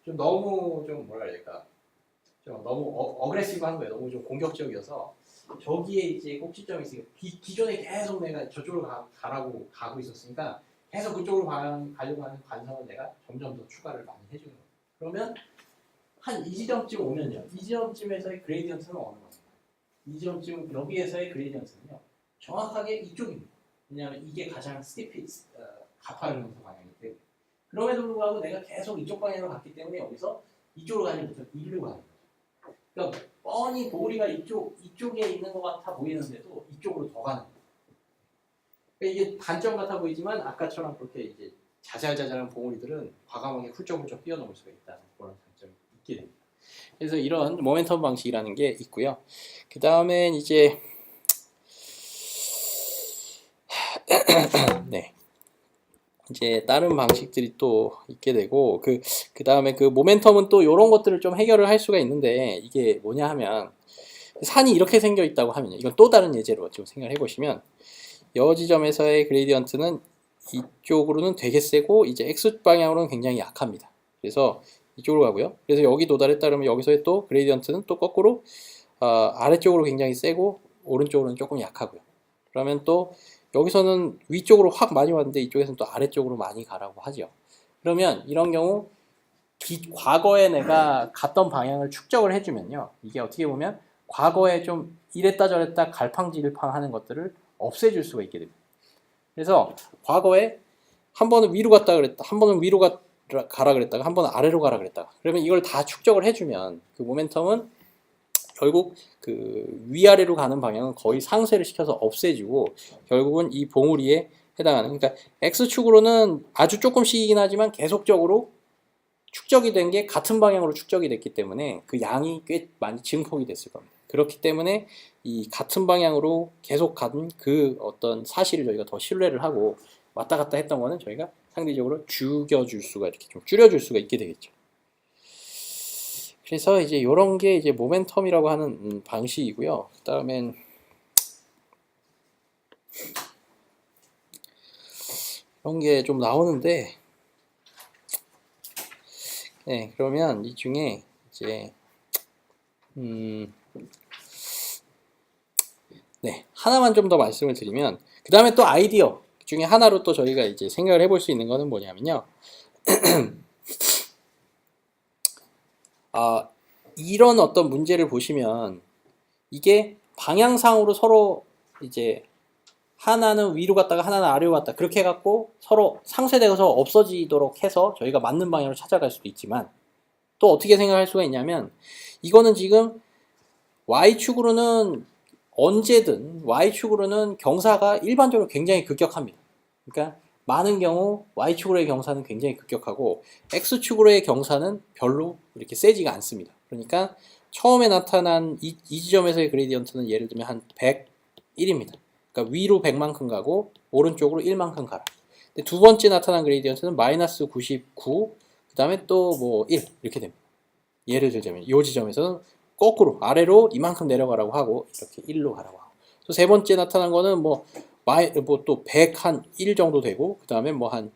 좀 너무 좀 뭐라 그럴까 좀 너무 어그레시브한 거예요. 너무 좀 공격적이어서 저기에 이제 꼭지점이 있으니까 기존에 계속 내가 저쪽으로 가라고 가고 있었으니까 계속 그쪽으로 가려고 하는 관성을 내가 점점 더 추가를 많이 해주는 거예요. 그러면 한 이 지점쯤 오면요. 이 지점쯤에서의 그레이디언트는 어느 겁니까? 이 지점쯤 여기에서의 그레이디언트는요. 정확하게 이쪽입니다. 왜냐하면 이게 가장 가파른 방향이기 때문에. 그럼에도 불구하고 내가 계속 이쪽 방향으로 갔기 때문에 여기서 이쪽으로 가지 못해서 이리로 가는 거죠. 그러니까 뻔히 봉우리가 이쪽에 있는 것 같아 보이는데도 이쪽으로 더 가는 거예요. 그러니까 이게 단점 같아 보이지만 아까처럼 그렇게 이제 자잘자잘한 봉우리들은 과감하게 훌쩍훌쩍 뛰어넘을 수가 있다는 그런 장점이 있게 됩니다. 그래서 이런 모멘텀 방식이라는 게 있고요. 그 다음엔 이제 네. 이제 다른 방식들이 또 있게 되고 그 다음에 그 모멘텀은 또 이런 것들을 좀 해결을 할 수가 있는데 이게 뭐냐 하면 산이 이렇게 생겨 있다고 하면 이건 또 다른 예제로 좀 생각을 해보시면 여 지점에서의 그레디언트는 이쪽으로는 되게 세고 이제 x 방향으로는 굉장히 약합니다. 그래서 이쪽으로 가고요. 그래서 여기 도달했다 그러면 여기서의 또 그레디언트는 또 거꾸로 아래쪽으로 굉장히 세고 오른쪽으로는 조금 약하고요. 그러면 또 여기서는 위쪽으로 확 많이 왔는데 이쪽에서는 또 아래쪽으로 많이 가라고 하죠. 그러면 이런 경우 과거에 내가 갔던 방향을 축적을 해주면요. 이게 어떻게 보면 과거에 좀 이랬다 저랬다 갈팡질팡 하는 것들을 없애줄 수가 있게 됩니다. 그래서 과거에 한 번은 위로 갔다 그랬다, 한 번은 위로 가라 그랬다가 한 번은 아래로 가라 그랬다가 그러면 이걸 다 축적을 해주면 그 모멘텀은 결국 그 위아래로 가는 방향은 거의 상쇄를 시켜서 없애주고 결국은 이 봉우리에 해당하는 그러니까 X축으로는 아주 조금씩이긴 하지만 계속적으로 축적이 된 게 같은 방향으로 축적이 됐기 때문에 그 양이 꽤 많이 증폭이 됐을 겁니다. 그렇기 때문에 이 같은 방향으로 계속 간 그 어떤 사실을 저희가 더 신뢰를 하고 왔다 갔다 했던 거는 저희가 상대적으로 죽여줄 수가 이렇게 좀 줄여줄 수가 있게 되겠죠. 그래서 이제 이런 게 이제 모멘텀이라고 하는 방식이고요. 그 다음엔 이런 게 좀 나오는데, 네, 그러면 이 중에 이제 네, 하나만 좀 더 말씀을 드리면 그 다음에 또 아이디어 중에 하나로 또 저희가 이제 생각을 해볼 수 있는 거는 뭐냐면요. 이런 어떤 문제를 보시면 이게 방향상으로 서로 이제 하나는 위로 갔다가 하나는 아래로 갔다 그렇게 해갖고 서로 상쇄되어서 없어지도록 해서 저희가 맞는 방향으로 찾아갈 수도 있지만 또 어떻게 생각할 수가 있냐면 이거는 지금 Y축으로는 언제든 Y축으로는 경사가 일반적으로 굉장히 급격합니다. 그러니까 많은 경우 Y축으로의 경사는 굉장히 급격하고 X축으로의 경사는 별로 이렇게 세지가 않습니다. 그러니까 처음에 나타난 이 지점에서의 그레디언트는 예를 들면 한 101입니다. 그러니까 위로 100만큼 가고 오른쪽으로 1만큼 가라. 근데 두 번째 나타난 그레디언트는 마이너스 99, 그 다음에 또 뭐 1 이렇게 됩니다. 예를 들자면 이 지점에서는 거꾸로 아래로 이만큼 내려가라고 하고 이렇게 1로 가라고 하고 또 세 번째 나타난 거는 뭐 또 100 한 1 정도 되고 그 다음에 뭐 한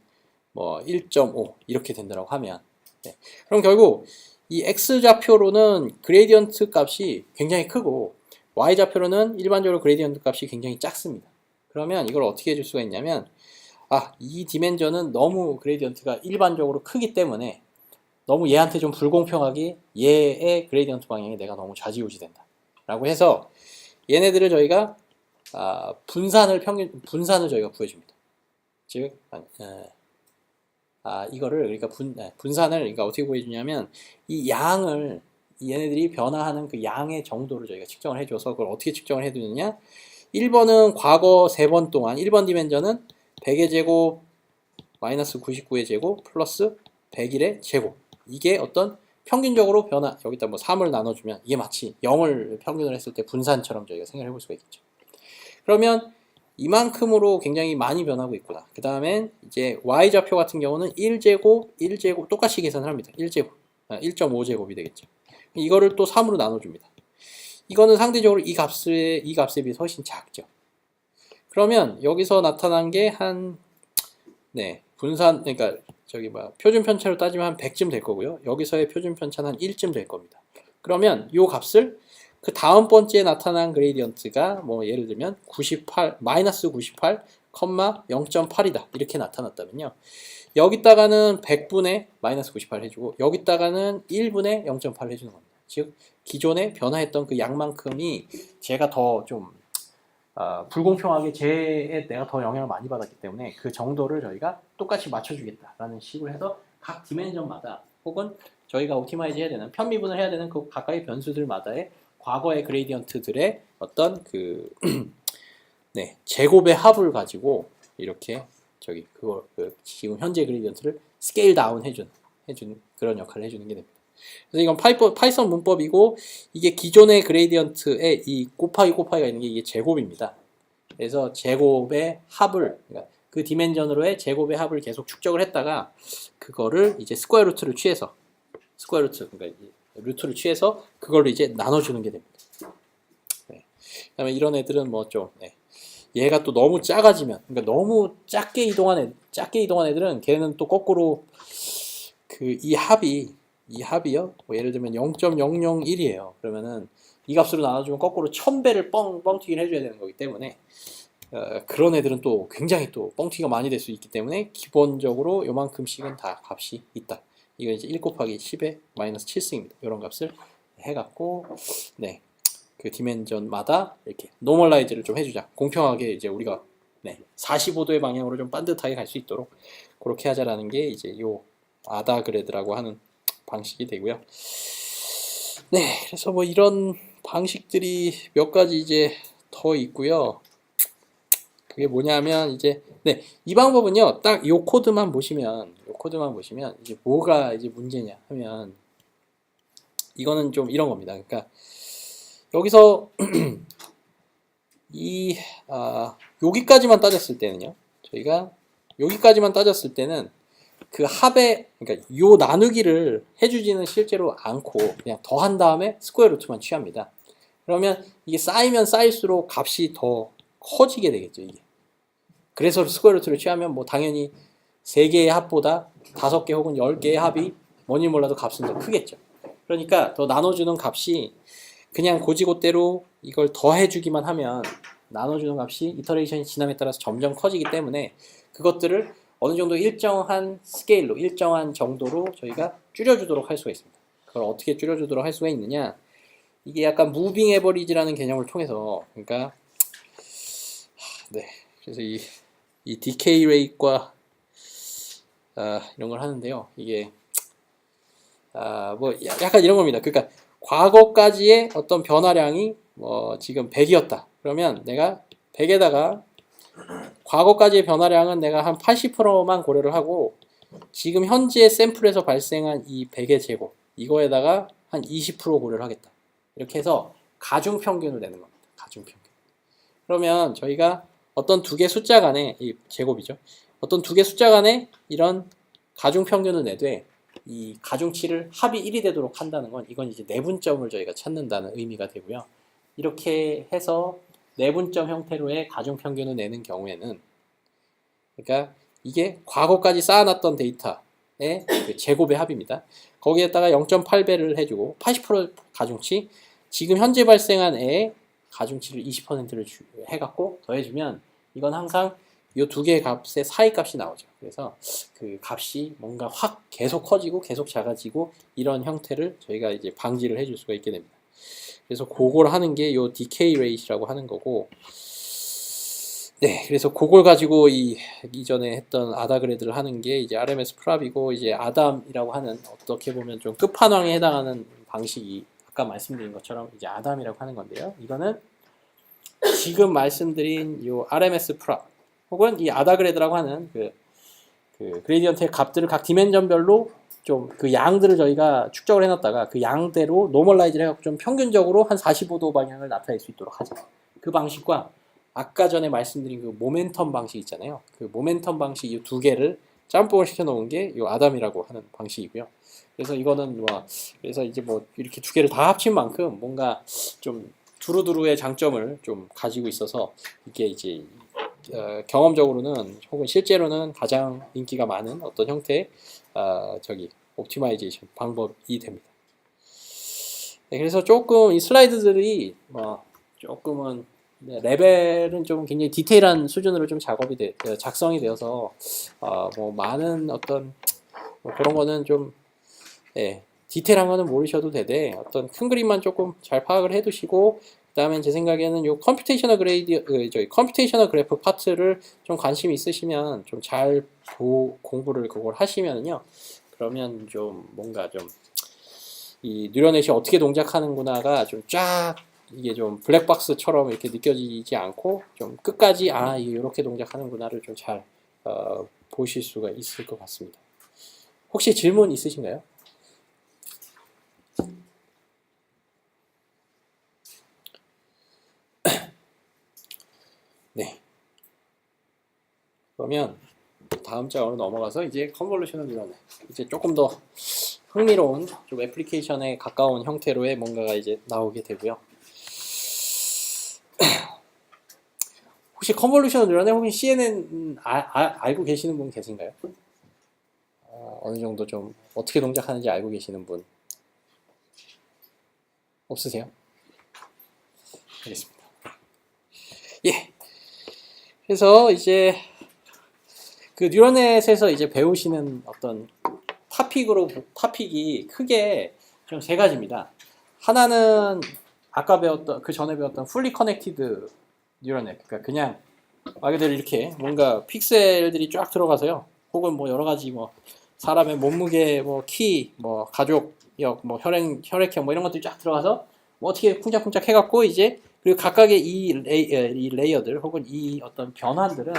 1.5 이렇게 된다고 하면 네. 그럼 결국 이 X좌표로는 그레디언트 값이 굉장히 크고 Y좌표로는 일반적으로 그레디언트 값이 굉장히 작습니다. 그러면 이걸 어떻게 해줄 수가 있냐면 이 디멘전은 너무 그레디언트가 일반적으로 크기 때문에 너무 얘한테 좀 불공평하게 얘의 그레디언트 방향이 내가 너무 좌지우지된다 라고 해서 얘네들을 저희가 분산을 저희가 구해줍니다. 즉 이거를 그러니까 분산을 그러니까 어떻게 구해주냐면 이 양을 얘네들이 변화하는 그 양의 정도를 저희가 측정을 해줘서 그걸 어떻게 측정을 해두느냐 1번은 과거 3번 동안 1번 디멘전은 100의 제곱 마이너스 99의 제곱 플러스 101의 제곱 이게 어떤 평균적으로 변화 여기다 뭐 3을 나눠주면 이게 마치 0을 평균을 했을 때 분산처럼 저희가 생각을 해볼 수가 있겠죠. 그러면 이만큼으로 굉장히 많이 변하고 있구나. 그 다음엔 이제 y좌표 같은 경우는 1제곱 똑같이 계산을 합니다. 1제곱 1.5제곱이 되겠죠. 이거를 또 3으로 나눠줍니다. 이거는 상대적으로 이 값에 비해서 훨씬 작죠. 그러면 여기서 나타난 게 분산 그러니까 표준 편차로 따지면 한 100쯤 될 거고요. 여기서의 표준 편차는 한 1쯤 될 겁니다. 그러면 이 값을 그 다음 번째에 나타난 그레디언트가 뭐 예를 들면 마이너스 98, 0.8이다 이렇게 나타났다면요. 여기다가는 100분의 마이너스 98 해주고 여기다가는 1분의 0.8 해주는 겁니다. 즉 기존에 변화했던 그 양만큼이 제가 더 좀 불공평하게 내가 더 영향을 많이 받았기 때문에 그 정도를 저희가 똑같이 맞춰주겠다라는 식으로 해서 각 디멘전마다 혹은 저희가 옵티마이즈 해야 되는 편미분을 해야 되는 그 각각의 변수들마다의 과거의 그레디언트들의 어떤 제곱의 합을 가지고 이렇게 지금 현재 그레디언트를 스케일 다운 해준 그런 역할을 해주는 게 됩니다. 그래서 이건 파이썬 문법이고 이게 기존의 그레디언트에 이 곱하기가 있는 게 이게 제곱입니다. 그래서 제곱의 합을 그러니까 그 디멘전으로의 제곱의 합을 계속 축적을 했다가 그거를 이제 스퀘어 루트를 취해서 그러니까 루트를 취해서 그걸로 이제 나눠주는 게 됩니다. 그다음에 이런 애들은 뭐 좀 얘가 또 너무 작아지면, 그러니까 너무 작게 이동한 애들은 걔는 또 거꾸로 그 이 합이요. 뭐 예를 들면 0.001이에요. 그러면은 이 값으로 나눠주면 거꾸로 1000배를 뻥튀기를 해줘야 되는 거기 때문에 그런 애들은 또 굉장히 또 뻥튀기가 많이 될 수 있기 때문에 기본적으로 요만큼씩은 다 값이 있다. 이거 이제 1 곱하기 10의 마이너스 7승입니다. 이런 값을 해갖고 그 디멘전마다 이렇게 노멀라이즈를 좀 해주자. 공평하게 이제 우리가 45도의 방향으로 좀 반듯하게 갈 수 있도록 그렇게 하자라는 게 이제 요 아다그레드라고 하는 방식이 되고요. 그래서 뭐 이런 방식들이 몇 가지 이제 더 있고요. 그게 뭐냐면 이제 이 방법은요. 딱 요 코드만 보시면 이제 뭐가 이제 문제냐 하면 이거는 좀 이런 겁니다. 그러니까 여기서 여기까지만 따졌을 때는요. 저희가 여기까지만 따졌을 때는 그 합의, 그러니까 요 나누기를 해주지는 실제로 않고 그냥 더한 다음에 스퀘어 루트만 취합니다. 그러면 이게 쌓이면 쌓일수록 값이 더 커지게 되겠죠, 이게. 그래서 스퀘어 루트를 취하면 뭐 당연히 3개의 합보다 5개 혹은 10개의 합이 뭐니 몰라도 값은 더 크겠죠. 그러니까 더 나눠주는 값이 그냥 고지고대로 이걸 더해주기만 하면 나눠주는 값이 이터레이션이 지남에 따라서 점점 커지기 때문에 그것들을 어느 정도 일정한 스케일로, 일정한 정도로 저희가 줄여주도록 할 수가 있습니다. 그걸 어떻게 줄여주도록 할 수가 있느냐? 이게 약간 무빙 에버리지라는 개념을 통해서, 그러니까 그래서 이 디케이 레이트과 이런 걸 하는데요. 이게 뭐 약간 이런 겁니다. 그러니까 과거까지의 어떤 변화량이 뭐 지금 100이었다. 그러면 내가 100에다가 과거까지의 변화량은 내가 한 80%만 고려를 하고 지금 현재 샘플에서 발생한 이 100의 제곱 이거에다가 한 20% 고려를 하겠다. 이렇게 해서 가중평균을 내는 겁니다. 가중평균. 그러면 저희가 어떤 두 개 숫자 간에 이 제곱이죠. 어떤 두 개 숫자 간에 이런 가중평균을 내되 이 가중치를 합이 1이 되도록 한다는 건 이건 이제 내분점을 저희가 찾는다는 의미가 되고요. 이렇게 해서 내분점 형태로의 가중평균을 내는 경우에는 그러니까 이게 과거까지 쌓아놨던 데이터의 그 제곱의 합입니다. 거기에다가 0.8배를 해주고 80% 가중치 지금 현재 발생한 애의 가중치를 20%를 해갖고 더해주면 이건 항상 이 두 개의 값의 사이 값이 나오죠. 그래서 그 값이 뭔가 확 계속 커지고 계속 작아지고 이런 형태를 저희가 이제 방지를 해줄 수가 있게 됩니다. 그래서 그걸 하는 게 요 디케이 레이트라고 하는 거고, 그래서 그걸 가지고 이전에 했던 아다그레드를 하는 게 이제 RMS 프랍이고 이제 아담이라고 하는 어떻게 보면 좀 끝판왕에 해당하는 방식이 아까 말씀드린 것처럼 이제 아담이라고 하는 건데요. 이거는 지금 말씀드린 요 RMS 프랍 혹은 이 아다그레드라고 하는 그 그레디언트의 값들을 각 디멘전별로 좀 그 양들을 저희가 축적을 해놨다가 그 양대로 노멀라이즈를 해갖고 좀 평균적으로 한 45도 방향을 나타낼 수 있도록 하죠. 그 방식과 아까 전에 말씀드린 그 모멘텀 방식 있잖아요. 그 모멘텀 방식 이 두 개를 짬뽕을 시켜놓은 게 이 아담이라고 하는 방식이고요. 그래서 이거는 그래서 이제 뭐 이렇게 두 개를 다 합친 만큼 뭔가 좀 두루두루의 장점을 좀 가지고 있어서 이게 이제 경험적으로는 혹은 실제로는 가장 인기가 많은 어떤 형태의 옵티마이제이션 방법이 됩니다. 그래서 조금 이 슬라이드들이 조금은 레벨은 좀 굉장히 디테일한 수준으로 좀 작성이 되어서 뭐 많은 어떤 뭐 그런 거는 좀 디테일한 거는 모르셔도 되되 어떤 큰 그림만 조금 잘 파악을 해두시고 그다음에 제 생각에는 요 컴퓨테이셔널 컴퓨테이셔널 그래프 파트를 좀 관심 있으시면 좀 잘 공부를 그걸 하시면요. 그러면 좀 뭔가 좀 이 뉴럴넷이 어떻게 동작하는구나가 좀 쫙 이게 좀 블랙박스처럼 이렇게 느껴지지 않고 좀 끝까지 이게 이렇게 동작하는구나를 좀 잘 보실 수가 있을 것 같습니다. 혹시 질문 있으신가요? 그러면 다음 장으로 넘어가서 이제 컨볼루셔널 뉴럴넷 이제 조금 더 흥미로운 좀 애플리케이션에 가까운 형태로의 뭔가가 이제 나오게 되고요. 혹시 컨볼루션 뉴런넷 혹은 CNN 알고 계시는 분 계신가요? 어느 정도 좀 어떻게 동작하는지 알고 계시는 분 없으세요? 알겠습니다. 예. 그래서 이제 그 뉴런넷에서 이제 배우시는 어떤 토픽이 크게 좀 세 가지입니다. 하나는 아까 배웠던 그 전에 배웠던 fully connected 뉴런넷, 그러니까 그냥 말 그대로 이렇게 뭔가 픽셀들이 쫙 들어가서요. 혹은 뭐 여러 가지 뭐 사람의 몸무게, 뭐 키, 뭐 가족력, 뭐 혈액형 뭐 이런 것들이 쫙 들어가서 뭐 어떻게 쿵짝쿵짝 해갖고 이제 그리고 각각의 이 레이어들 혹은 이 어떤 변환들은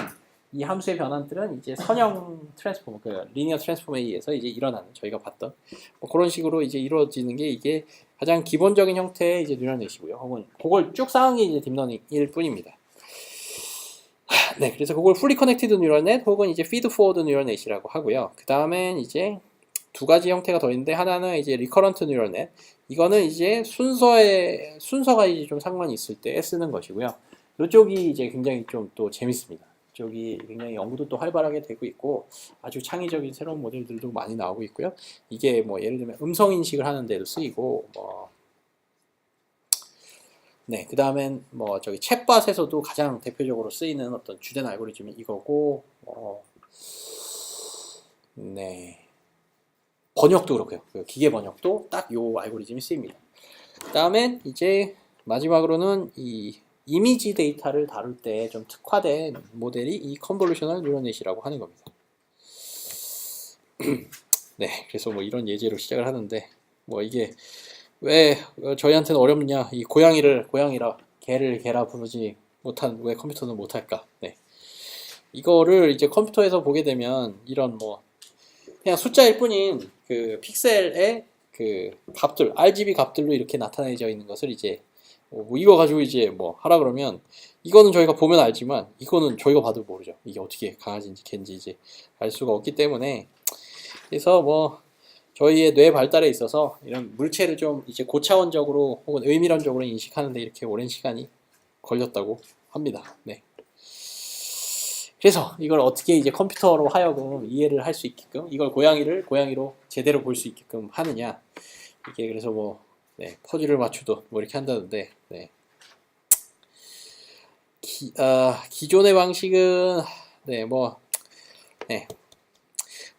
이 함수의 변환들은 이제 선형 트랜스포머, 그 리니어 트랜스포머에 의해서 이제 일어나는 저희가 봤던 뭐 그런 식으로 이제 이루어지는 게 이게 가장 기본적인 형태의 이제 뉴럴넷이고요. 혹은 그걸 쭉 쌓은 게 이제 딥러닝일 뿐입니다. 네, 그래서 그걸 fully connected neural 혹은 이제 feed forward neural net이라고 하고요. 그 다음엔 이제 두 가지 형태가 더 있는데 하나는 이제 recurrent neural net. 이거는 이제 순서가 이제 좀 상관이 있을 때 쓰는 것이고요. 이쪽이 이제 굉장히 좀 또 재밌습니다. 이쪽이 굉장히 연구도 또 활발하게 되고 있고 아주 창의적인 새로운 모델들도 많이 나오고 있고요. 이게 뭐 예를 들면 음성 인식을 하는 데도 쓰이고 뭐 네, 그 다음엔 뭐 저기 챗봇에서도 가장 대표적으로 쓰이는 어떤 주된 알고리즘이 이거고, 네, 번역도 그렇고요. 그 기계 번역도 딱 요 알고리즘이 쓰입니다. 그 다음엔 이제 마지막으로는 이 이미지 데이터를 다룰 때 좀 특화된 모델이 이 컨볼루셔널 뉴럴넷이라고 하는 겁니다. 네, 그래서 뭐 이런 예제로 시작을 하는데 뭐 이게 왜 저희한테는 어렵냐? 이 고양이라 개를 개라 부르지 못한 왜 컴퓨터는 못할까? 네. 이거를 이제 컴퓨터에서 보게 되면 이런 뭐 그냥 숫자일 뿐인 그 픽셀의 그 값들, RGB 값들로 이렇게 나타내져 있는 것을 이제 뭐 이거 가지고 이제 뭐 하라 그러면 이거는 저희가 보면 알지만 이거는 저희가 봐도 모르죠. 이게 어떻게 강아지인지 개인지 이제 알 수가 없기 때문에 그래서 뭐 저희의 뇌 발달에 있어서 이런 물체를 좀 이제 고차원적으로 혹은 의미론적으로 인식하는데 이렇게 오랜 시간이 걸렸다고 합니다. 네. 그래서 이걸 어떻게 이제 컴퓨터로 하여금 이해를 할 수 있게끔 이걸 고양이로 제대로 볼 수 있게끔 하느냐 이게 그래서 뭐 네, 퍼즐을 맞추도 뭐 이렇게 한다는데 네. 기존의 방식은 네, 뭐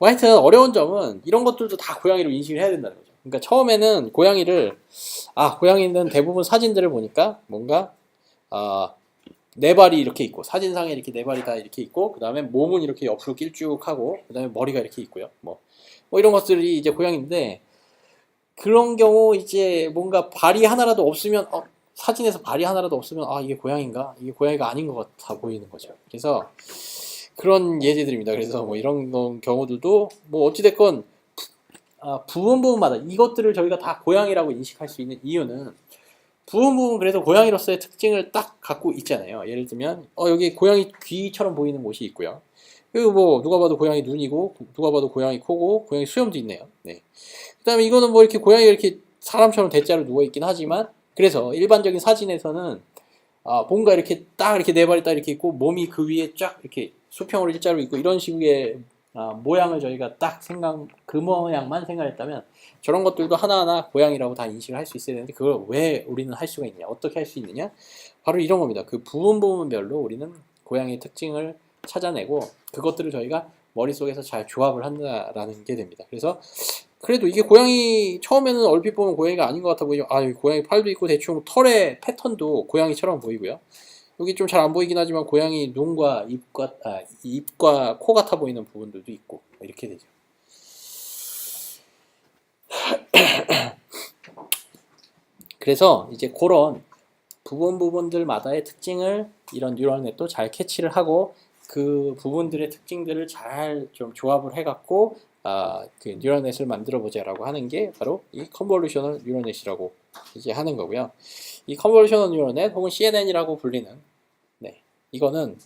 하여튼 어려운 점은 이런 것들도 다 고양이로 인식을 해야 된다는 거죠. 그러니까 처음에는 고양이는 대부분 사진들을 보니까 뭔가 네 발이 이렇게 있고 사진상에 이렇게 네 발이 다 이렇게 있고 그 다음에 몸은 이렇게 옆으로 길쭉하고 그 다음에 머리가 이렇게 있고요. 뭐 이런 것들이 이제 고양이인데 그런 경우 이제 뭔가 발이 하나라도 없으면 사진에서 발이 하나라도 없으면 이게 고양이인가? 이게 고양이가 아닌 것 같아 보이는 거죠. 그래서 그런 예제들입니다. 그래서 뭐 이런 경우들도 뭐 어찌됐건 부분마다 이것들을 저희가 다 고양이라고 인식할 수 있는 이유는 부분 그래서 고양이로서의 특징을 딱 갖고 있잖아요. 예를 들면 여기 고양이 귀처럼 보이는 곳이 있고요. 그리고 뭐 누가 봐도 고양이 눈이고 누가 봐도 고양이 코고 고양이 수염도 있네요. 네. 그다음에 이거는 뭐 이렇게 고양이가 이렇게 사람처럼 대자로 누워 있긴 하지만 그래서 일반적인 사진에서는 뭔가 이렇게 딱 이렇게 네 발이 딱 이렇게 있고 몸이 그 위에 쫙 이렇게 수평으로 일자로 있고 이런 식의 모양을 저희가 딱 그 모양만 생각했다면 저런 것들도 하나하나 고양이라고 다 인식을 할 수 있어야 되는데 그걸 왜 우리는 할 수가 있냐? 어떻게 할 수 있느냐? 바로 이런 겁니다. 그 부분별로 우리는 고양이의 특징을 찾아내고 그것들을 저희가 머릿속에서 잘 조합을 한다라는 게 됩니다. 그래서 그래도 이게 고양이 처음에는 얼핏 보면 고양이가 아닌 것 같아 보이죠. 여기 고양이 팔도 있고 대충 털의 패턴도 고양이처럼 보이고요. 여기 좀 잘 안 보이긴 하지만 고양이 눈과 입과 코 같아 보이는 부분들도 있고 이렇게 되죠. 그래서 이제 그런 부분들마다의 특징을 이런 뉴럴넷도 잘 캐치를 하고 그 부분들의 특징들을 잘 좀 조합을 해갖고 그 뉴럴넷을 만들어 보자라고 하는 게 바로 이 컨볼루셔널 뉴럴넷이라고 이제 하는 거고요. 이 컨볼루셔널 뉴럴넷 혹은 CNN이라고 불리는 이거는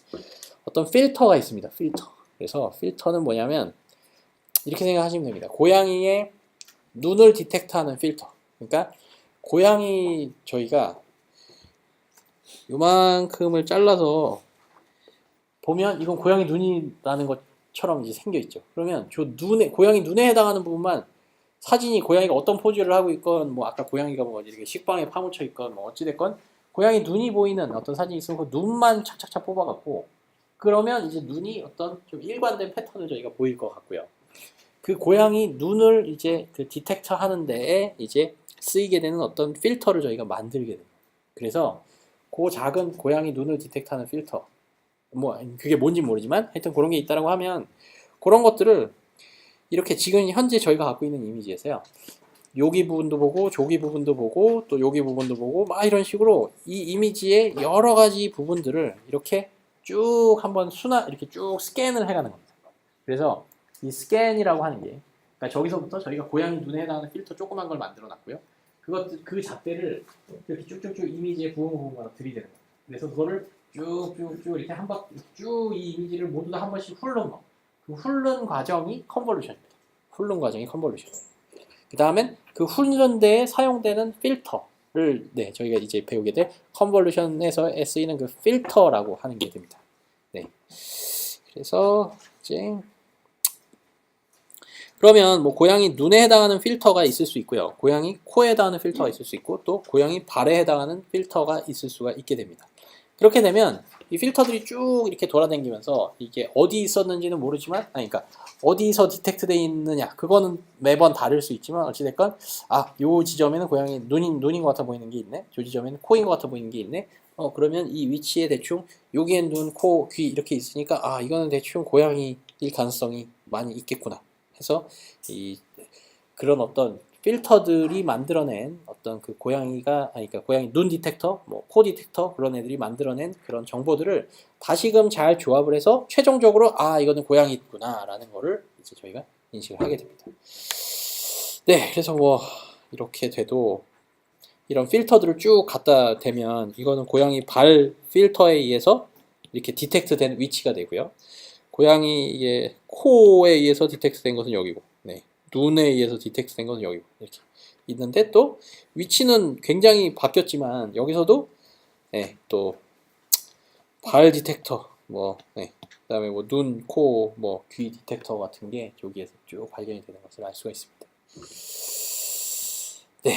어떤 필터가 있습니다. 필터. 그래서 필터는 뭐냐면 이렇게 생각하시면 됩니다. 고양이의 눈을 디텍트하는 필터. 그러니까 고양이 저희가 요만큼을 잘라서 보면 이건 고양이 눈이라는 것처럼 이제 생겨 있죠. 그러면 저 눈에 고양이 눈에 해당하는 부분만 사진이 고양이가 어떤 포즈를 하고 있건 뭐 아까 고양이가 뭐 이렇게 식빵에 파묻혀 있건 뭐 어찌 됐건 고양이 눈이 보이는 어떤 사진이 있으면 그 눈만 착착착 뽑아갖고 그러면 이제 눈이 어떤 좀 일관된 패턴을 저희가 보일 것 같고요. 그 고양이 눈을 이제 그 디텍터 하는 데에 이제 쓰이게 되는 어떤 필터를 저희가 만들게 됩니다. 그래서 그 작은 고양이 눈을 디텍트하는 필터 뭐 그게 뭔지 모르지만 하여튼 그런 게 있다라고 하면 그런 것들을 이렇게 지금 현재 저희가 갖고 있는 이미지에서요. 여기 부분도 보고 저기 부분도 보고 또 여기 부분도 보고 막 이런 식으로 이 이미지의 여러 가지 부분들을 이렇게 쭉 한번 이렇게 쭉 스캔을 해가는 겁니다. 그래서 이 스캔이라고 하는 게 그러니까 저기서부터 저희가 고양이 눈에 해당하는 필터 조그만 걸 만들어 놨고요. 그 잣대를 이렇게 쭉쭉쭉 이미지에 부엉부엉 들이대는 거예요. 그래서 그거를 쭉쭉쭉 이렇게 한 바퀴 쭉 이 이미지를 모두 다 한 번씩 훑는 거. 그 훑는 과정이 컨볼루션입니다. 훑는 과정이 컨볼루션. 그 다음엔 그 훑는 데에 사용되는 필터를 네, 저희가 이제 배우게 될 컨볼루션에서 쓰이는 그 필터라고 하는 게 됩니다. 네. 그래서 이제 그러면 뭐 고양이 눈에 해당하는 필터가 있을 수 있고요. 고양이 코에 해당하는 필터가 있을 수 있고 또 고양이 발에 해당하는 필터가 있을 수가 있게 됩니다. 그렇게 되면 이 필터들이 쭉 이렇게 돌아다니면서 이게 어디 있었는지는 모르지만 그러니까 어디서 디텍트 되어 있느냐 그거는 매번 다를 수 있지만 어찌됐건 요 지점에는 고양이 눈인 것 같아 보이는 게 있네. 요 지점에는 코인 것 같아 보이는 게 있네. 그러면 이 위치에 대충 여기엔 눈, 코, 귀 이렇게 있으니까 이거는 대충 고양이일 가능성이 많이 있겠구나 해서 그런 어떤 필터들이 만들어낸 어떤 그 그러니까 고양이 눈 디텍터, 뭐 코 디텍터 그런 애들이 만들어낸 그런 정보들을 다시금 잘 조합을 해서 최종적으로 이거는 고양이구나라는 거를 이제 저희가 인식을 하게 됩니다. 네, 그래서 뭐 이렇게 돼도 이런 필터들을 쭉 갖다 대면 이거는 고양이 발 필터에 의해서 이렇게 디텍트된 위치가 되고요. 고양이의 코에 의해서 디텍트된 것은 여기고, 네. 눈에 의해서 디텍트된 것은 여기고 이렇게 있는데 또 위치는 굉장히 바뀌었지만 여기서도 네, 또 발 디텍터 그다음에 뭐 눈, 코, 뭐 귀 디텍터 같은 게 여기에서 쭉 발견이 되는 것을 알 수가 있습니다. 네.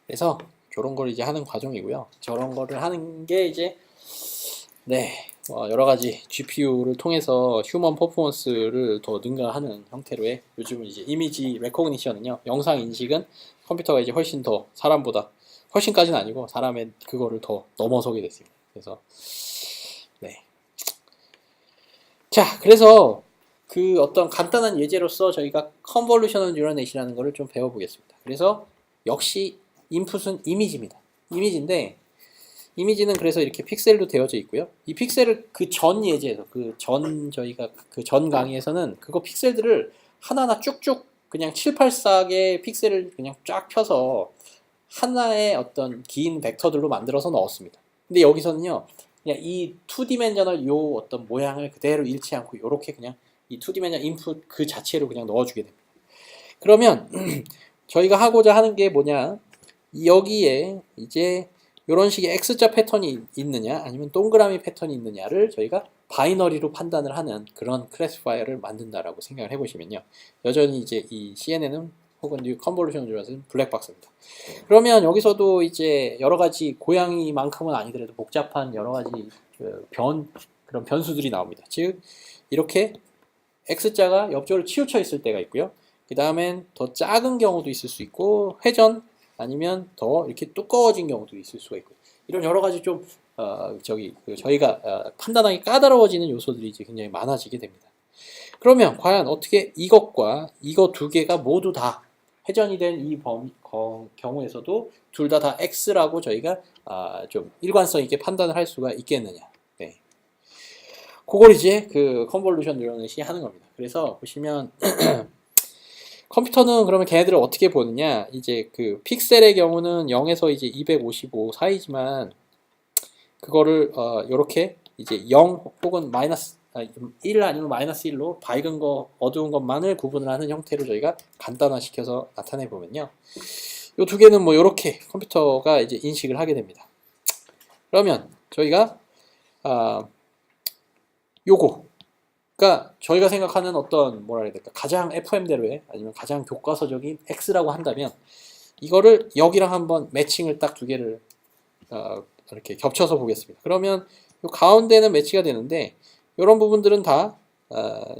그래서 저런 걸 이제 하는 과정이고요. 저런 거를 하는 게 이제 여러 가지 GPU를 통해서 휴먼 퍼포먼스를 더 능가하는 형태로의 요즘은 이제 이미지 레코그니션은요, 영상 인식은 컴퓨터가 이제 훨씬 더 사람보다 훨씬까지는 아니고 사람의 그거를 더 넘어서게 됐습니다. 그래서 자, 그래서 그 어떤 간단한 예제로서 저희가 컨볼루셔널 뉴럴 넷이라는 거를 좀 배워보겠습니다. 그래서 역시 인풋은 이미지입니다. 이미지인데 이미지는 그래서 이렇게 픽셀로 되어져 있고요. 이 픽셀을 그 전 예제에서 저희가 그 전 강의에서는 그거 픽셀들을 하나하나 쭉쭉 그냥 7, 8, 4개의 픽셀을 그냥 쫙 펴서 하나의 어떤 긴 벡터들로 만들어서 넣었습니다. 근데 여기서는요, 그냥 이 2디멘셔널 요 어떤 모양을 그대로 잃지 않고 요렇게 그냥 이 2디멘셔널 인풋 그 자체로 그냥 넣어주게 됩니다. 그러면 저희가 하고자 하는 게 뭐냐, 여기에 이제 이런 식의 X자 패턴이 있느냐 아니면 동그라미 패턴이 있느냐를 저희가 바이너리로 판단을 하는 그런 클래시파이어를 만든다라고 생각을 해보시면요, 여전히 이제 이 CNN은 혹은 이 컨볼루션 뉴럴은 블랙박스입니다. 그러면 여기서도 이제 여러 가지 고양이만큼은 아니더라도 복잡한 여러 가지 그런 변수들이 나옵니다. 즉 이렇게 X자가 옆쪽으로 치우쳐 있을 때가 있고요. 그 다음엔 더 작은 경우도 있을 수 있고 회전 아니면 더 이렇게 두꺼워진 경우도 있을 수가 있고 이런 여러 가지 좀 저희가 판단하기 까다로워지는 요소들이 이제 굉장히 많아지게 됩니다. 그러면 과연 어떻게 이것과 이거 두 개가 모두 다 회전이 된 이 경우에서도 둘 다 X라고 저희가 좀 일관성 있게 판단을 할 수가 있겠느냐. 네. 그걸 이제 그 컨볼루션 뉴럴넷이 하는 겁니다. 그래서 보시면 컴퓨터는 그러면 걔네들을 어떻게 보느냐, 이제 그 픽셀의 경우는 0에서 이제 255 사이지만 그거를 요렇게 이제 0 혹은 마이너스 1 아니면 마이너스 1로 밝은 거 어두운 것만을 구분을 하는 형태로 저희가 간단화시켜서 나타내 보면요, 요 두 개는 뭐 요렇게 컴퓨터가 이제 인식을 하게 됩니다. 그러면 저희가 요거가 저희가 생각하는 어떤 뭐라 해야 될까 가장 FM대로의 아니면 가장 교과서적인 X라고 한다면 이거를 여기랑 한번 매칭을 딱 두 개를 이렇게 겹쳐서 보겠습니다. 그러면 요 가운데는 매치가 되는데 이런 부분들은 다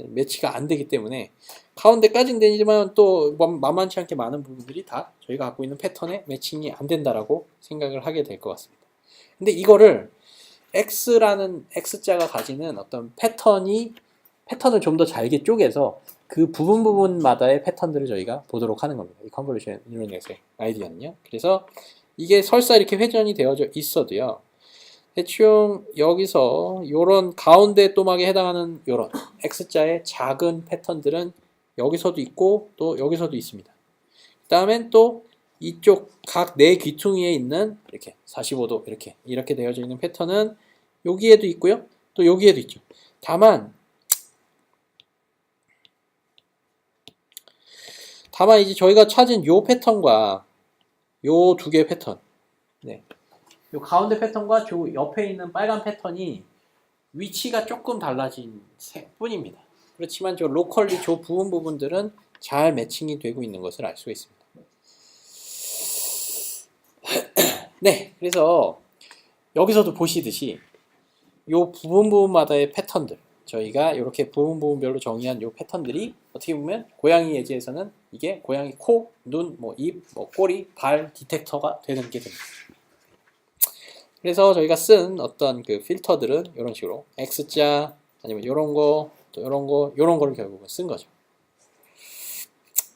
매치가 안 되기 때문에 가운데까지는 되지만 또 만만치 않게 많은 부분들이 다 저희가 갖고 있는 패턴에 매칭이 안 된다라고 생각을 하게 될 것 같습니다. 근데 이거를 X라는 X자가 가지는 어떤 패턴을 좀 더 잘게 쪼개서 그 부분마다의 패턴들을 저희가 보도록 하는 겁니다. 이 컨볼루션 이론에서의 아이디어는요. 그래서 이게 설사 이렇게 회전이 되어져 있어도요. 대충 여기서 요런 가운데 또막에 해당하는 요런 X자의 작은 패턴들은 여기서도 있고 또 여기서도 있습니다. 그 다음엔 또 이쪽 각 네 귀퉁이에 있는 이렇게 45도 이렇게 되어져 있는 패턴은 여기에도 있고요. 또 여기에도 있죠. 다만 이제 저희가 찾은 요 패턴과 요 두 개의 패턴, 네. 요 가운데 패턴과 저 옆에 있는 빨간 패턴이 위치가 조금 달라진 뿐입니다. 그렇지만 저 로컬리 저 부분들은 잘 매칭이 되고 있는 것을 알 수가 있습니다. 네, 그래서 여기서도 보시듯이 요 부분마다의 패턴들, 저희가 이렇게 부분별로 정의한 요 패턴들이 어떻게 보면 고양이 예제에서는 이게 고양이 코, 눈, 입, 꼬리, 발 디텍터가 되는 게 됩니다. 그래서 저희가 쓴 어떤 그 필터들은 이런 식으로 X자 아니면 이런 거, 또 이런 거를 결국은 쓴 거죠.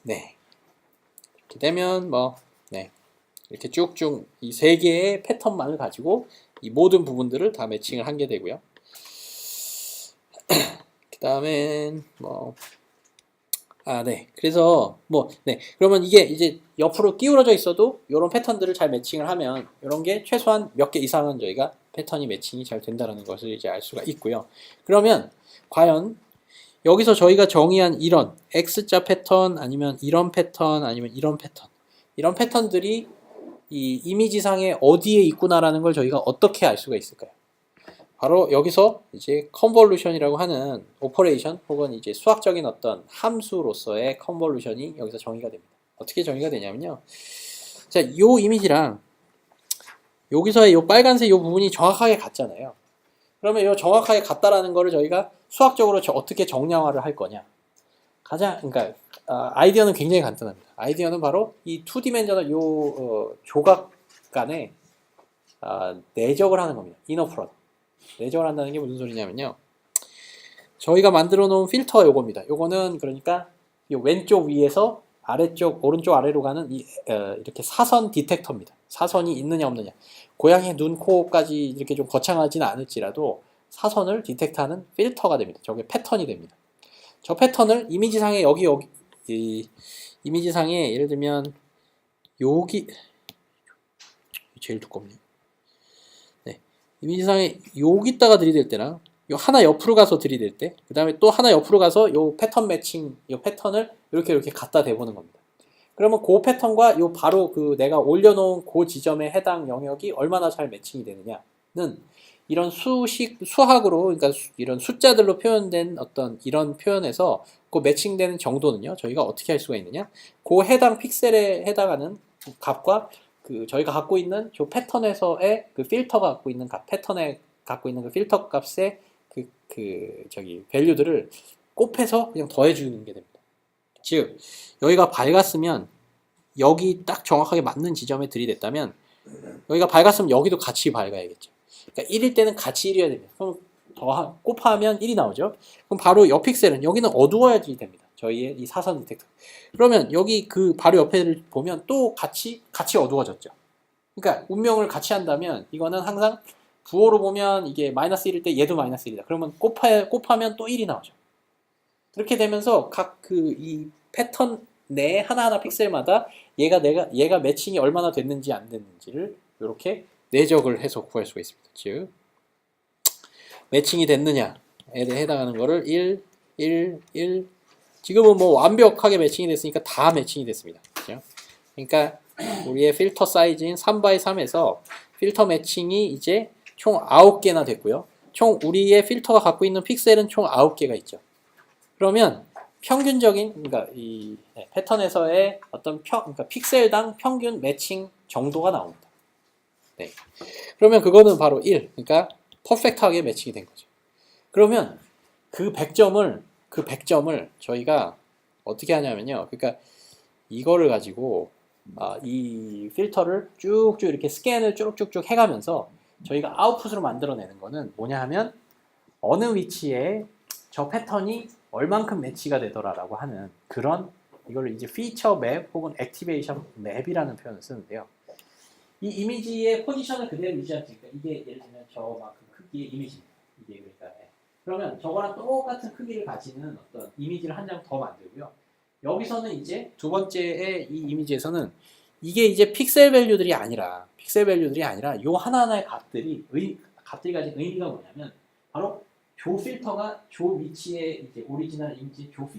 네. 이렇게 되면 네. 이렇게 쭉쭉 이 세 개의 패턴만을 가지고 이 모든 부분들을 다 매칭을 한 게 되고요. 그 다음엔 네. 그래서 네. 그러면 이게 이제 옆으로 끼우러져 있어도 이런 패턴들을 잘 매칭을 하면 이런 게 최소한 몇 개 이상은 저희가 패턴이 매칭이 잘 된다는 것을 이제 알 수가 있고요. 그러면 과연 여기서 저희가 정의한 이런 X자 패턴 아니면 이런 패턴 아니면 이런 패턴들이 이 이미지상에 어디에 있구나라는 걸 저희가 어떻게 알 수가 있을까요? 바로 여기서 이제 컨볼루션이라고 하는 오퍼레이션 혹은 이제 수학적인 어떤 함수로서의 컨볼루션이 여기서 정의가 됩니다. 어떻게 정의가 되냐면요. 자, 요 이미지랑 여기서의 요 빨간색 요 부분이 정확하게 같잖아요. 그러면 요 정확하게 같다라는 거를 저희가 수학적으로 어떻게 정량화를 할 거냐. 그러니까 아이디어는 굉장히 간단합니다. 아이디어는 바로 이 2디멘저널 요 조각 간에 내적을 하는 겁니다. 이너 프로덕트. 내적을 한다는 게 무슨 소리냐면요. 저희가 만들어 놓은 필터 요겁니다. 요거는 그러니까 이 왼쪽 위에서 오른쪽 아래로 가는 이렇게 사선 디텍터입니다. 사선이 있느냐 없느냐. 고양이의 눈, 코까지 이렇게 좀 거창하지는 않을지라도 사선을 디텍트하는 필터가 됩니다. 저게 패턴이 됩니다. 저 패턴을 이미지상에 이 이미지상에 예를 들면 여기 제일 두껍네요. 네, 이미지상에 여기다가 들이댈 때랑 요 하나 옆으로 가서 들이댈 때, 그 다음에 또 하나 옆으로 가서 요 패턴 매칭, 요 패턴을 이렇게 갖다 대보는 겁니다. 그러면 그 패턴과 요 바로 그 내가 올려놓은 그 지점에 해당 영역이 얼마나 잘 매칭이 되느냐는 이런 수학으로, 그러니까 이런 숫자들로 표현된 어떤 이런 표현에서 그 매칭되는 정도는요, 저희가 어떻게 할 수가 있느냐? 그 해당 픽셀에 해당하는 값과 그 저희가 갖고 있는 저 패턴에서의 그 필터가 갖고 있는 패턴에 갖고 있는 그 필터 값의 밸류들을 곱해서 그냥 더해주는 게 됩니다. 즉, 여기가 밝았으면 여기 딱 정확하게 맞는 지점에 들이댔다면 여기가 밝았으면 여기도 같이 밝아야겠죠. 그러니까 1일 때는 같이 1이어야 됩니다. 그럼 곱하면 1이 나오죠. 그럼 바로 옆 픽셀은 여기는 어두워야지 됩니다. 저희의 이 사선 디텍터. 그러면 여기 그 바로 옆에를 보면 또 같이 어두워졌죠. 그러니까 운명을 같이 한다면 이거는 항상 부호로 보면 이게 마이너스 1일 때 얘도 마이너스 1이다. 그러면 곱하면 또 1이 나오죠. 그렇게 되면서 각 이 패턴 내 하나하나 픽셀마다 얘가 매칭이 얼마나 됐는지 안 됐는지를 이렇게 내적을 해서 구할 수가 있습니다. 즉 매칭이 됐느냐에 대해 해당하는 거를 1, 1, 1 지금은 완벽하게 매칭이 됐으니까 다 매칭이 됐습니다. 그렇죠? 그러니까 우리의 필터 사이즈인 3x3에서 필터 매칭이 이제 총 9개나 됐고요. 총 우리의 필터가 갖고 있는 픽셀은 총 9개가 있죠. 그러면 평균적인, 그러니까 이 패턴에서의 어떤 그러니까 픽셀당 평균 매칭 정도가 나옵니다. 네. 그러면 그거는 바로 1, 그러니까 퍼펙트하게 매칭이 된 거죠. 그러면 그 100점을 저희가 어떻게 하냐면요. 그러니까 이거를 가지고 이 필터를 쭉쭉 이렇게 스캔을 쭉쭉쭉 해가면서 저희가 아웃풋으로 만들어내는 거는 뭐냐 하면 어느 위치에 저 패턴이 얼만큼 매치가 되더라라고 하는 그런 이걸 이제 피처 맵 혹은 액티베이션 맵이라는 표현을 쓰는데요. 이 이미지의 포지션을 그대로 유지할 수 있으니까 이게 예를 들면 저만큼 크기의 이미지입니다. 이게 그러니까 그러면 저거랑 똑같은 크기를 가지는 어떤 이미지를 한 장 더 만들고요. 여기서는 이제 두 번째의 이 이미지에서는 이게 이제 픽셀 밸류들이 아니라 요 하나하나의 값들이 가진 의미가 뭐냐면 바로 조 필터가 조 위치에 이제 오리지널 이미지 조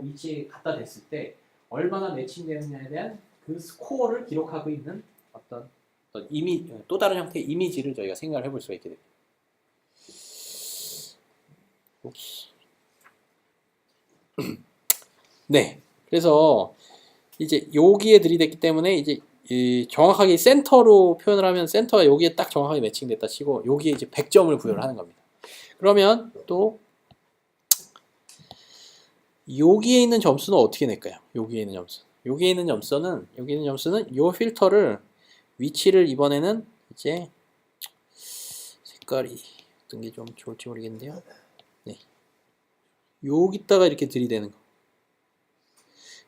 위치에 갖다 댔을 때 얼마나 매칭되느냐에 대한 그 스코어를 기록하고 있는 어떤 또 다른 형태의 이미지를 저희가 생각을 해볼 수가 있게 됩니다. 네, 그래서 이제 여기에 들이댔기 때문에 이제 정확하게 센터로 표현을 하면 센터가 여기에 딱 정확하게 매칭됐다 치고 여기에 이제 100점을 부여를 하는 겁니다. 그러면 또 여기에 있는 점수는 어떻게 낼까요? 여기에 있는 점수는 요 필터를 위치를 이번에는 이제 색깔이 어떤 게 좀 좋을지 모르겠는데요. 네, 여기다가 이렇게 들이대는 거.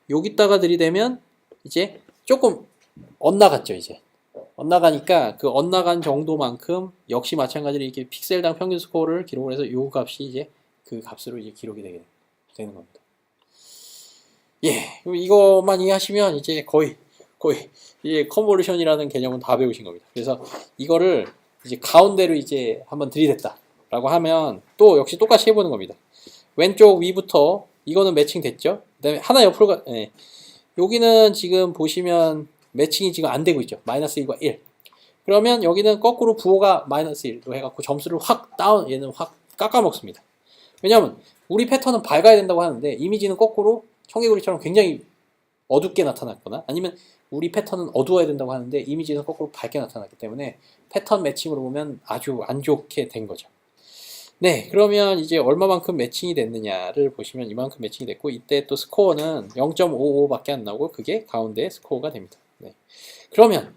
여기다가 들이대면 이제 조금 엇나갔죠. 이제 엇나가니까 그 엇나간 정도만큼 역시 마찬가지로 이렇게 픽셀당 평균 스코어를 기록을 해서 요 값이 이제 그 값으로 이제 기록이 되는 겁니다. 예, 그럼 이것만 이해하시면 이제 거의 이제 컨볼루션이라는 개념은 다 배우신 겁니다. 그래서 이거를 이제 가운데로 이제 한번 들이댔다라고 하면 또 역시 똑같이 해보는 겁니다. 왼쪽 위부터 이거는 매칭 됐죠. 그다음에 하나 옆으로 여기는 지금 보시면 매칭이 지금 안 되고 있죠. 마이너스 1과 1. 그러면 여기는 거꾸로 부호가 마이너스 1로 해갖고 점수를 얘는 확 깎아먹습니다. 왜냐하면 우리 패턴은 밝아야 된다고 하는데 이미지는 거꾸로 청개구리처럼 굉장히 어둡게 나타났거나 아니면 우리 패턴은 어두워야 된다고 하는데 이미지는 거꾸로 밝게 나타났기 때문에 패턴 매칭으로 보면 아주 안 좋게 된 거죠. 네, 그러면 이제 얼마만큼 매칭이 됐느냐를 보시면 이만큼 매칭이 됐고 이때 또 스코어는 0.55밖에 안 나오고 그게 가운데 스코어가 됩니다. 네. 그러면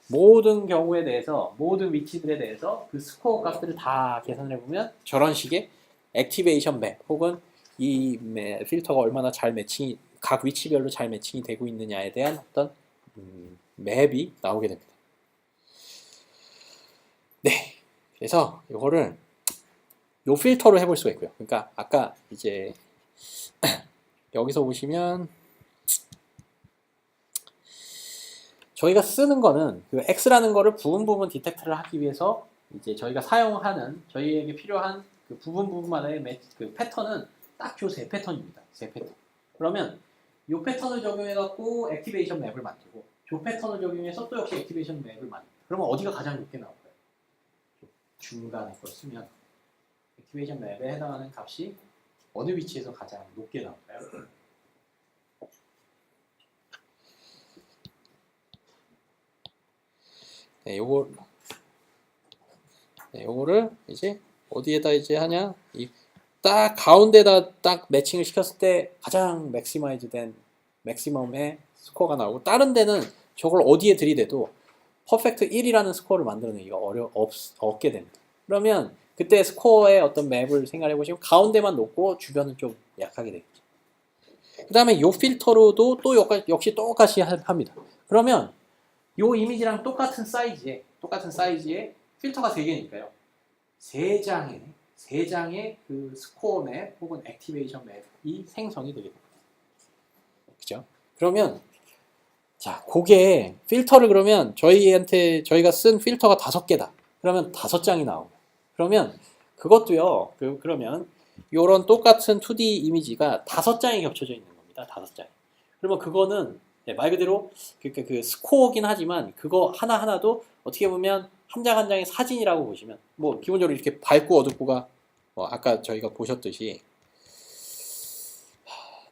모든 경우에 대해서 모든 위치들에 대해서 그 스코어 값들을 다 계산을 해보면 저런 식의 액티베이션 맵 혹은 이 필터가 얼마나 잘 매칭이 각 위치별로 잘 매칭이 되고 있느냐에 대한 어떤 맵이 나오게 됩니다. 네, 그래서 이거를 요 필터로 해볼 수가 있고요. 그러니까 아까 이제 여기서 보시면 저희가 쓰는 거는 그 X라는 거를 부분 디텍트를 하기 위해서 이제 저희가 사용하는 저희에게 필요한 그 부분만의 그 패턴은 딱 요 세 패턴입니다. 세 패턴. 그러면 요 패턴을 적용해 갖고 액티베이션 맵을 만들고 요 패턴을 적용해서 또 역시 액티베이션 맵을 만들고 그러면 어디가 가장 높게 나올까요? 중간에 걸 쓰면 액티베이션 맵에 해당하는 값이 어느 위치에서 가장 높게 나올까요? 네, 요거를 이제 어디에다 이제 하냐? 딱 가운데다 딱 매칭을 시켰을 때 가장 맥시마이즈된 맥시멈의 스코어가 나오고 다른 데는 저걸 어디에 들이대도 퍼펙트 1이라는 스코어를 만들어내기가 없게 됩니다. 그러면 그때 스코어의 어떤 맵을 생각해 보시면 가운데만 높고 주변은 좀 약하게 되겠죠. 그 다음에 요 필터로도 또 역시 똑같이 합니다. 그러면 요 이미지랑 똑같은 사이즈에 필터가 3개니까요. 3장의 그 스코어 맵 혹은 액티베이션 맵이 생성이 되게 됩니다. 그죠? 그러면 자, 그게 필터를 그러면 저희가 쓴 필터가 5개다. 그러면 5장이 나옵니다. 그러면 그것도요. 그러면 요런 똑같은 2D 이미지가 5장이 겹쳐져 있는 겁니다. 5장. 그러면 그거는 말 그대로 그 스코어긴 하지만 그거 하나하나도 어떻게 보면 한 장 한 장의 사진이라고 보시면 뭐 기본적으로 이렇게 밝고 어둡고가 아까 저희가 보셨듯이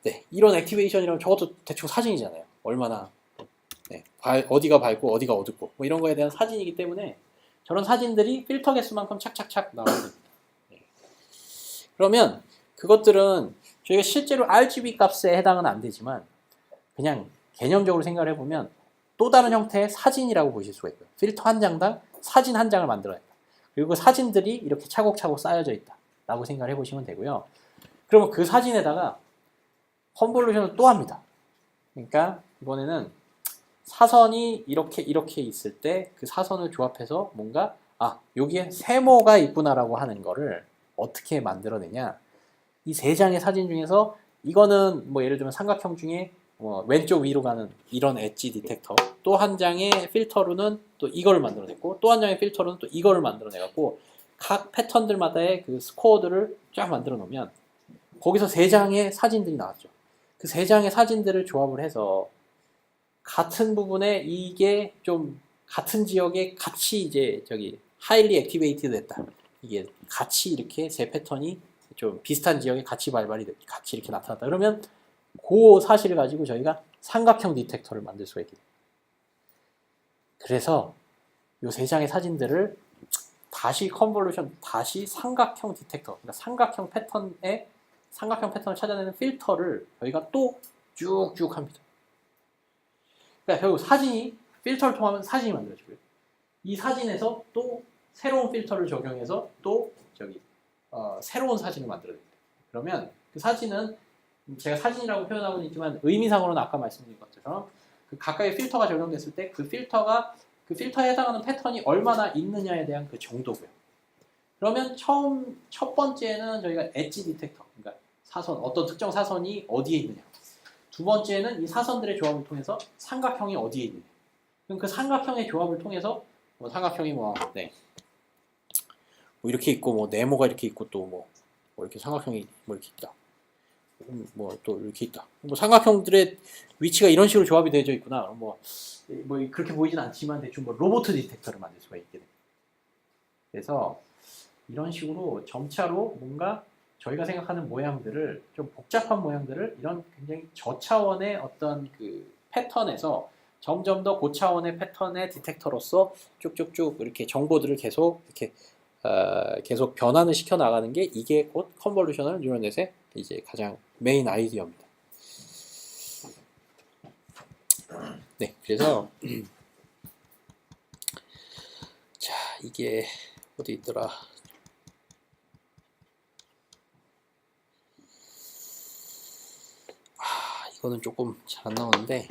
네, 이런 액티베이션이라면 저것도 대충 사진이잖아요. 얼마나 네, 어디가 밝고 어디가 어둡고 뭐 이런 거에 대한 사진이기 때문에 저런 사진들이 필터 개수만큼 착착착 나와야 됩니다. 네. 그러면 그것들은 저희가 실제로 RGB 값에 해당은 안 되지만 그냥 개념적으로 생각을 해보면 또 다른 형태의 사진이라고 보실 수가 있고요. 필터 한 장당 사진 한 장을 만들어냈다. 그리고 그 사진들이 이렇게 차곡차곡 쌓여져 있다 라고 생각을 해보시면 되고요. 그러면 그 사진에다가 컨볼루션을 또 합니다. 그러니까 이번에는 사선이 이렇게 있을 때 그 사선을 조합해서 뭔가 여기에 세모가 있구나라고 하는 거를 어떻게 만들어내냐. 이 세 장의 사진 중에서 이거는 뭐 예를 들면 삼각형 중에 왼쪽 위로 가는 이런 엣지 디텍터, 또 한 장의 필터로는 또 이거를 만들어냈고 또 한 장의 필터로는 또 이거를 만들어내갖고 각 패턴들마다의 그 스코어들을 쫙 만들어 놓으면 거기서 세 장의 사진들이 나왔죠. 그 세 장의 사진들을 조합을 해서 같은 부분에 이게 좀 같은 지역에 같이 이제 하일리 액티베이티드 됐다. 이게 같이 이렇게 세 패턴이 좀 비슷한 지역에 같이 발발이 됐다. 같이 이렇게 나타났다. 그러면 그 사실을 가지고 저희가 삼각형 디텍터를 만들 수가 있겠죠. 그래서 이 세 장의 사진들을 다시 컨볼루션, 다시 삼각형 디텍터, 그러니까 삼각형 패턴을 찾아내는 필터를 저희가 또 쭉쭉 합니다. 그러니까 결국 사진이 필터를 통하면 사진이 만들어지고요. 이 사진에서 또 새로운 필터를 적용해서 또 새로운 사진을 만들어냅니다. 그러면 그 사진은 제가 사진이라고 표현하고는 있지만 의미상으로는 아까 말씀드린 것처럼 그 각각의 필터가 적용됐을 때 그 필터에 해당하는 패턴이 얼마나 있느냐에 대한 그 정도고요. 그러면 첫 번째는 저희가 엣지 디텍터, 그러니까 어떤 특정 사선이 어디에 있느냐. 두 번째는 이 사선들의 조합을 통해서 삼각형이 어디에 있느냐. 그럼 그 삼각형의 조합을 통해서 삼각형이 이렇게 있고 네모가 이렇게 있고 또 이렇게 삼각형이 이렇게 있다. 또 이렇게 있다. 삼각형들의 위치가 이런 식으로 조합이 되어져 있구나. 그렇게 보이진 않지만 대충 로봇 디텍터를 만들 수가 있게 됩니다. 그래서 이런 식으로 점차로 뭔가 저희가 생각하는 모양들을 좀 복잡한 모양들을 이런 굉장히 저차원의 어떤 그 패턴에서 점점 더 고차원의 패턴의 디텍터로서 쭉쭉쭉 이렇게 정보들을 계속 변환을 시켜 나가는 게 이게 곧 컨볼루셔널 뉴럴넷의 이제 가장 메인 아이디어입니다. 네, 그래서 자, 이게 어디 있더라? 이거는 조금 잘 안 나오는데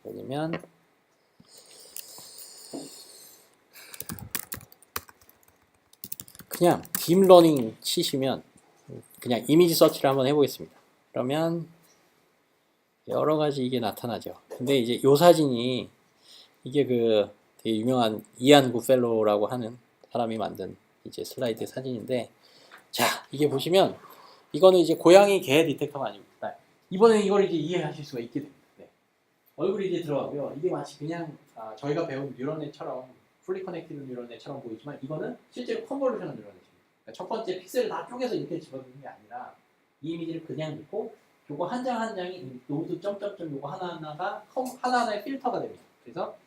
왜냐면 그냥 딥러닝 치시면 그냥 이미지 서치를 한번 해보겠습니다. 그러면 여러 가지 이게 나타나죠. 근데 이제 이 사진이 이게 되게 유명한 이안 구펠로라고 하는 사람이 만든 이제 슬라이드 사진인데, 자, 이게 보시면 이거는 이제 고양이 개 디텍터가 아닙니다. 이번에 이걸 이제 이해하실 수가 있게 됩니다. 네. 얼굴이 이제 들어가고요. 이게 마치 그냥 저희가 배운 뉴런넷처럼 풀리 커넥티드 뉴런넷처럼 보이지만 이거는 실제로 컨볼루셔널 뉴런넷입니다. 그러니까 첫 번째 픽셀을 다 쪼개서 이렇게 집어넣는 게 아니라 이 이미지를 그냥 넣고 요거 한 장 한 장이 노드 점점점 요거 하나하나가 하나하나의 필터가 됩니다. 그래서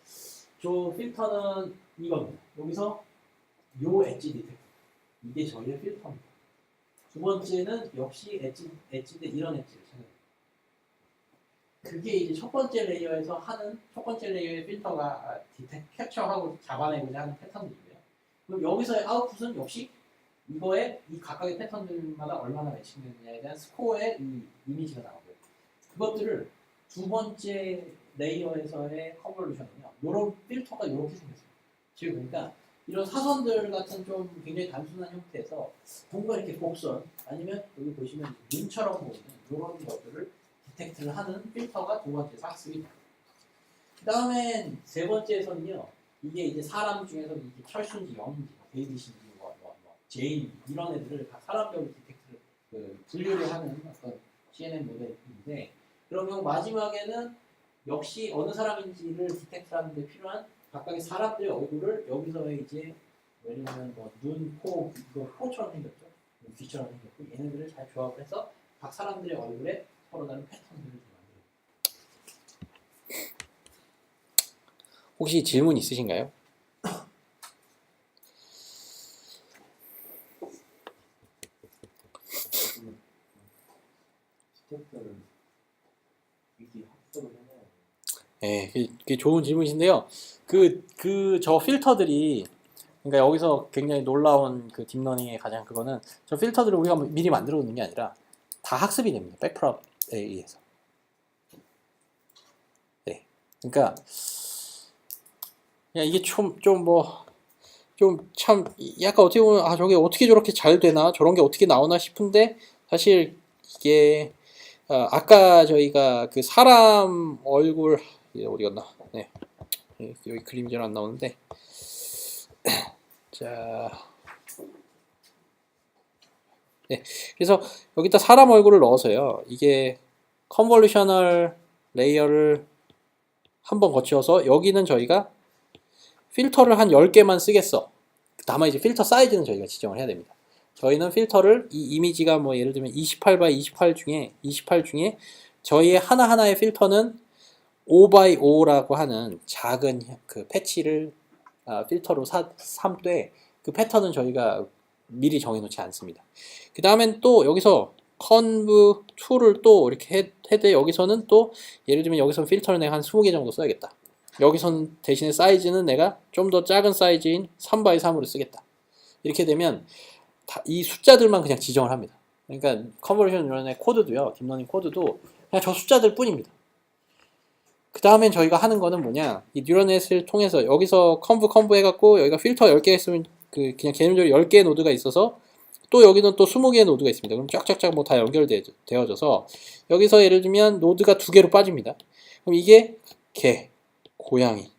저 필터는 이겁니다. 여기서 요 엣지 디텍터, 이게 저희의 필터입니다. 두 번째는 역시 엣지인데 이런 엣지를 찾아냅니다. 그게 이제 첫 번째 레이어에서 하는 첫 번째 레이어의 필터가 캡처하고 잡아내고자 하는 패턴들이고요. 그럼 여기서의 아웃풋은 역시 이거에 이 각각의 패턴들마다 얼마나 매칭되느냐에 대한 스코어의 이 이미지가 나오고요. 그것들을 두 번째 레이어에서의 컨볼루션은요, 이런 필터가 이렇게 생겼어요. 즉 그러니까 이런 사선들 같은 좀 굉장히 단순한 형태에서 뭔가 이렇게 곡선 아니면 여기 보시면 눈처럼 보이는 이런 것들을 디텍트를 하는 필터가 두 번째에서 학습이 됩니다. 그 다음에 세 번째에서는요, 이게 이제 사람 중에서 이게 철순지, 영인지, 베이비신지, 제인 이런 애들을 각 사람별로 디텍트를 분류를 하는 어떤 CNN 모델인데, 그런 경우 마지막에는 역시 어느 사람인지를 디텍트하는 데 필요한 각각의 사람들의 얼굴을 여기서 이제 예를 들면 뭐 눈, 코, 이거 코처럼 생겼죠. 귀처럼 생겼고 얘네들을 잘 조합을 해서 각 사람들의 얼굴에 서로 다른 패턴들을 만들어요. 혹시 질문 있으신가요? 네, 그게 좋은 질문이신데요. 저 필터들이, 그러니까 여기서 굉장히 놀라운 그 딥러닝의 가장 그거는 저 필터들을 우리가 미리 만들어 놓는 게 아니라 다 학습이 됩니다. 백프롭에 의해서. 네. 그러니까, 이게 좀 참, 약간 어떻게 보면, 저게 어떻게 저렇게 잘 되나? 저런 게 어떻게 나오나 싶은데, 사실 이게, 아까 저희가 그 사람 얼굴, 어디 갔나? 네. 여기 그림이 잘 안 나오는데. 자. 네. 그래서 여기다 사람 얼굴을 넣어서요. 이게 컨볼루셔널 레이어를 한번 거쳐서 여기는 저희가 필터를 한 10개만 쓰겠어. 다만 이제 필터 사이즈는 저희가 지정을 해야 됩니다. 저희는 필터를 이 이미지가 뭐 예를 들면 28x28 중에 저희의 하나하나의 필터는 5x5라고 하는 작은 그 패치를 필터로 삼되 그 패턴은 저희가 미리 정해놓지 않습니다. 그 다음엔 또 여기서 컨브 2를 또 이렇게 해도 여기서는 또 예를 들면 여기서 필터를 내가 한 20개 정도 써야겠다. 여기선 대신에 사이즈는 내가 좀 더 작은 사이즈인 3x3으로 쓰겠다. 이렇게 되면 이 숫자들만 그냥 지정을 합니다. 그러니까 컨버전 이론의 코드도요, 딥러닝 코드도 그냥 저 숫자들 뿐입니다. 그 다음엔 저희가 하는 거는 뭐냐, 이 뉴럴넷을 통해서 여기서 컨브 해갖고 여기가 필터 10개 했으면 그냥 개념적으로 10개의 노드가 있어서 또 여기는 또 20개의 노드가 있습니다. 그럼 쫙쫙쫙 뭐 다 연결되어져서 여기서 예를 들면 노드가 2개로 빠집니다. 그럼 이게 개, 고양이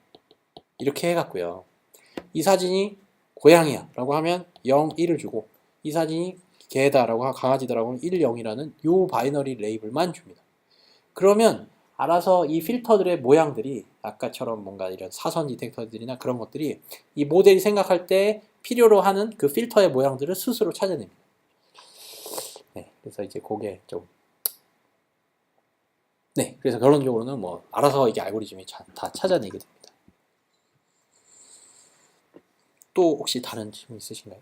이렇게 해갖고요. 이 사진이 고양이야 라고 하면 0, 1을 주고 이 사진이 개다 라고 강아지다 라고 하면 1, 0이라는 요 바이너리 레이블만 줍니다. 그러면 알아서 이 필터들의 모양들이 아까처럼 뭔가 이런 사선 디텍터들이나 그런 것들이 이 모델이 생각할 때 필요로 하는 그 필터의 모양들을 스스로 찾아냅니다. 네, 그래서 이제 그게 좀 네, 그래서 결론적으로는 뭐 알아서 이게 알고리즘이 다 찾아내게 됩니다. 또 혹시 다른 질문 있으신가요?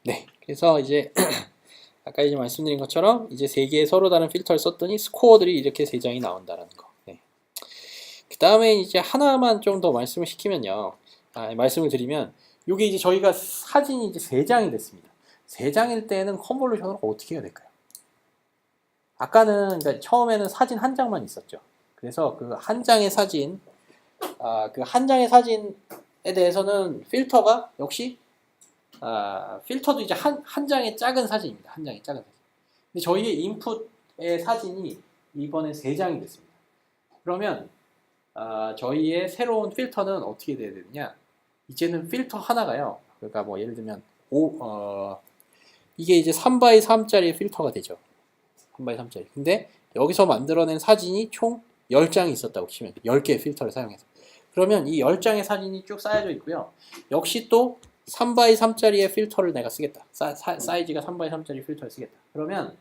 네, 그래서 이제 아까 이제 말씀드린 것처럼 이제 3개의 서로 다른 필터를 썼더니 스코어들이 이렇게 3장이 나온다라는 거. 네. 그 다음에 이제 하나만 좀 더 말씀을 시키면요. 말씀을 드리면 이게 이제 저희가 사진이 이제 3장이 됐습니다. 3장일 때는 컨볼루션을 어떻게 해야 될까요? 아까는 그러니까 처음에는 사진 한 장만 있었죠. 그래서 그 한 장의 사진, 그 한 장의 사진에 대해서는 필터가 역시 필터도 이제 한 장의 작은 사진입니다. 한 장의 작은 사진. 근데 저희의 인풋의 사진이 이번에 3장이 됐습니다. 그러면 저희의 새로운 필터는 어떻게 돼야 되느냐? 이제는 필터 하나가요. 그러니까 뭐 예를 들면 이게 이제 3x3짜리 필터가 되죠. 3x3짜리. 근데 여기서 만들어낸 사진이 총 10장이 있었다고 치면 10개의 필터를 사용해서. 그러면 이 10장의 사진이 쭉 쌓여져 있고요. 역시 또 3x3짜리의 필터를 내가 쓰겠다. 사이즈가 3x3짜리 필터를 쓰겠다. 그러면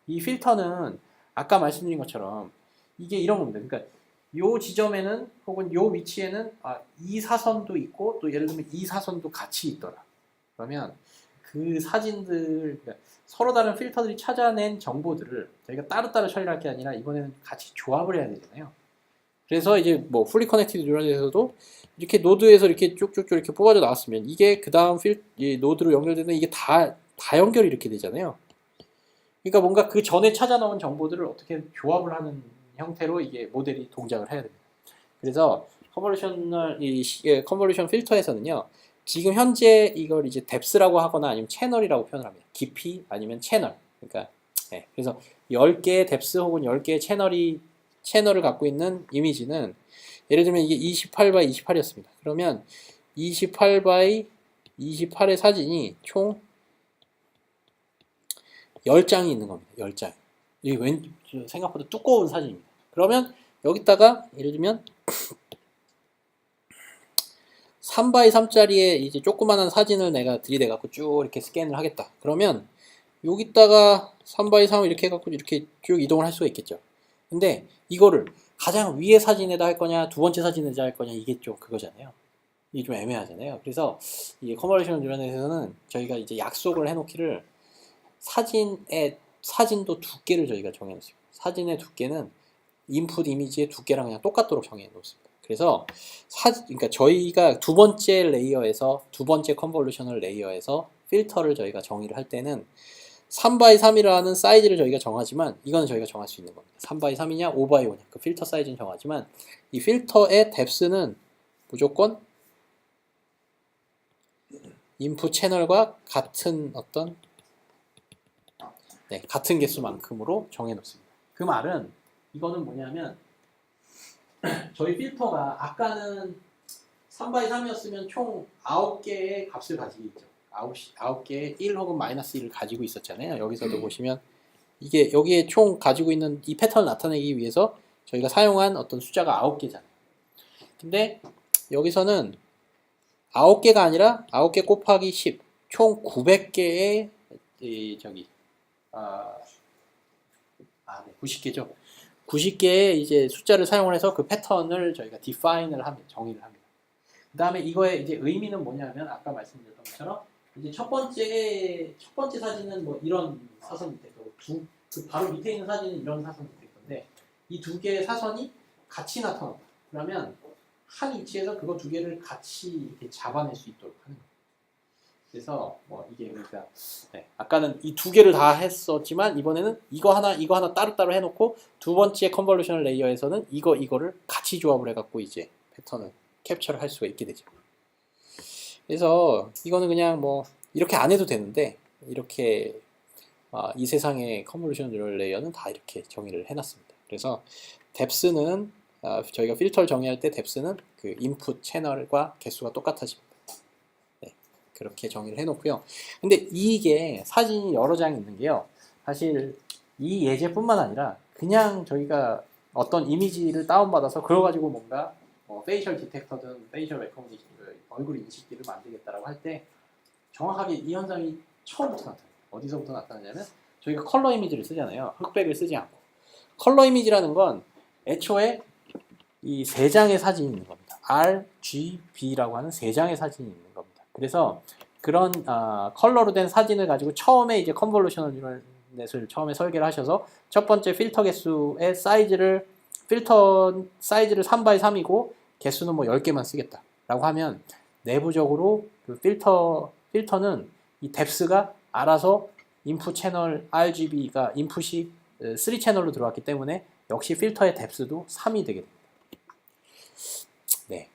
이 필터는 아까 말씀드린 것처럼 이게 이런 겁니다. 그러니까 요 지점에는 혹은 요 위치에는 이 사선도 있고 또 예를 들면 이 사선도 같이 있더라. 그러면 그 사진들, 그러니까 서로 다른 필터들이 찾아낸 정보들을 저희가 따로따로 처리할 게 아니라 이번에는 같이 조합을 해야 되잖아요. 그래서 이제 뭐 풀리 커넥티드 뉴럴에서도 이렇게 노드에서 이렇게 쭉쭉쭉 이렇게 뽑아져 나왔으면 이게 그 다음 노드로 연결되는 이게 다 연결이 이렇게 되잖아요. 그러니까 뭔가 그 전에 찾아 놓은 정보들을 어떻게 조합을 하는 형태로 이게 모델이 동작을 해야 됩니다. 그래서 컨볼루션 필터에서는요, 지금 현재 이걸 이제 뎁스라고 하거나 아니면 채널이라고 표현을 합니다. 깊이 아니면 채널. 그러니까 네, 그래서 10개의 뎁스 혹은 10개의 채널을 갖고 있는 이미지는 예를 들면 이게 28x28이었습니다. 그러면 28x28의 사진이 총 10장이 있는 겁니다. 10장. 이게 생각보다 두꺼운 사진입니다. 그러면 여기다가 예를 들면 3x3짜리의 이제 조그만한 사진을 내가 들이대갖고 쭉 이렇게 스캔을 하겠다. 그러면 여기다가 3x3을 이렇게 해갖고 이렇게 쭉 이동을 할 수가 있겠죠. 근데 이거를 가장 위에 사진에다 할 거냐, 두 번째 사진에다 할 거냐, 이게 좀 그거잖아요. 이게 좀 애매하잖아요. 그래서 이 컨볼루션 뉴런에서는 저희가 이제 약속을 해놓기를 사진도 두께를 저희가 정해놓습니다. 사진의 두께는 인풋 이미지의 두께랑 그냥 똑같도록 정해놓습니다. 그래서 그러니까 저희가 두 번째 레이어에서 두 번째 컨볼루셔널 레이어에서 필터를 저희가 정의를 할 때는 3x3이라는 사이즈를 저희가 정하지만 이거는 저희가 정할 수 있는 겁니다. 3x3이냐 5x5냐 그 필터 사이즈는 정하지만 이 필터의 뎁스는 무조건 인풋 채널과 같은 어떤 같은 개수만큼으로 정해 놓습니다. 그 말은 이거는 뭐냐면 저희 필터가 아까는 3x3이었으면 총 9개의 값을 가지고 있죠. 9개의 1 혹은 마이너스 1을 가지고 있었잖아요. 여기서도 보시면 이게 여기에 총 가지고 있는 이 패턴을 나타내기 위해서 저희가 사용한 어떤 숫자가 9개잖아요. 근데 여기서는 9개가 아니라 9개 곱하기 10, 총 900개의 90개죠. 90개의 이제 숫자를 사용을 해서 그 패턴을 저희가 define을 합니다. 정의를 합니다. 그 다음에 이거의 이제 의미는 뭐냐면 아까 말씀드렸던 것처럼 이제 첫 번째 사진은 뭐 이런 사선이 되고 그 바로 밑에 있는 사진은 이런 사선이 될 건데 이 두 개의 사선이 같이 나타난다. 그러면 한 위치에서 그거 두 개를 같이 이렇게 잡아낼 수 있도록 하는 거예요. 그래서 뭐 이게 그러니까 아까는 이 두 개를 다 했었지만 이번에는 이거 하나 따로따로 해놓고 두 번째 컨볼루셔널 레이어에서는 이거를 같이 조합을 해갖고 이제 패턴을 캡처를 할 수가 있게 되죠. 그래서 이거는 그냥 뭐 이렇게 안 해도 되는데 이렇게 이 세상의 컨볼루셔널 레이어는 다 이렇게 정의를 해놨습니다. 그래서 뎁스는 저희가 필터를 정의할 때 뎁스는 그 인풋 채널과 개수가 똑같아집니다. 그렇게 정의를 해놓고요. 근데 이게 사진이 여러 장이 있는 게요. 사실 이 예제뿐만 아니라 그냥 저희가 어떤 이미지를 다운받아서 그걸 가지고 뭔가 페이셜 디텍터든 페이셜 레코그니션 얼굴 인식기를 만들겠다라고 할 때 정확하게 이 현상이 처음부터 나타나요. 어디서부터 나타나냐면 저희가 컬러 이미지를 쓰잖아요. 흑백을 쓰지 않고. 컬러 이미지라는 건 애초에 이 세 장의 사진이 있는 겁니다. R, G, B라고 하는 세 장의 사진이 있는 겁니다. 그래서 그런 컬러로 된 사진을 가지고 처음에 이제 컨볼루셔널 뉴럴넷을 처음에 설계를 하셔서 첫 번째 필터 개수의 필터 사이즈를 3x3이고 개수는 뭐 10개만 쓰겠다 라고 하면 내부적으로 그 필터는 이 뎁스가 알아서 인풋 채널 RGB가 인풋이 3채널로 들어왔기 때문에 역시 필터의 뎁스도 3이 되게 됩니다.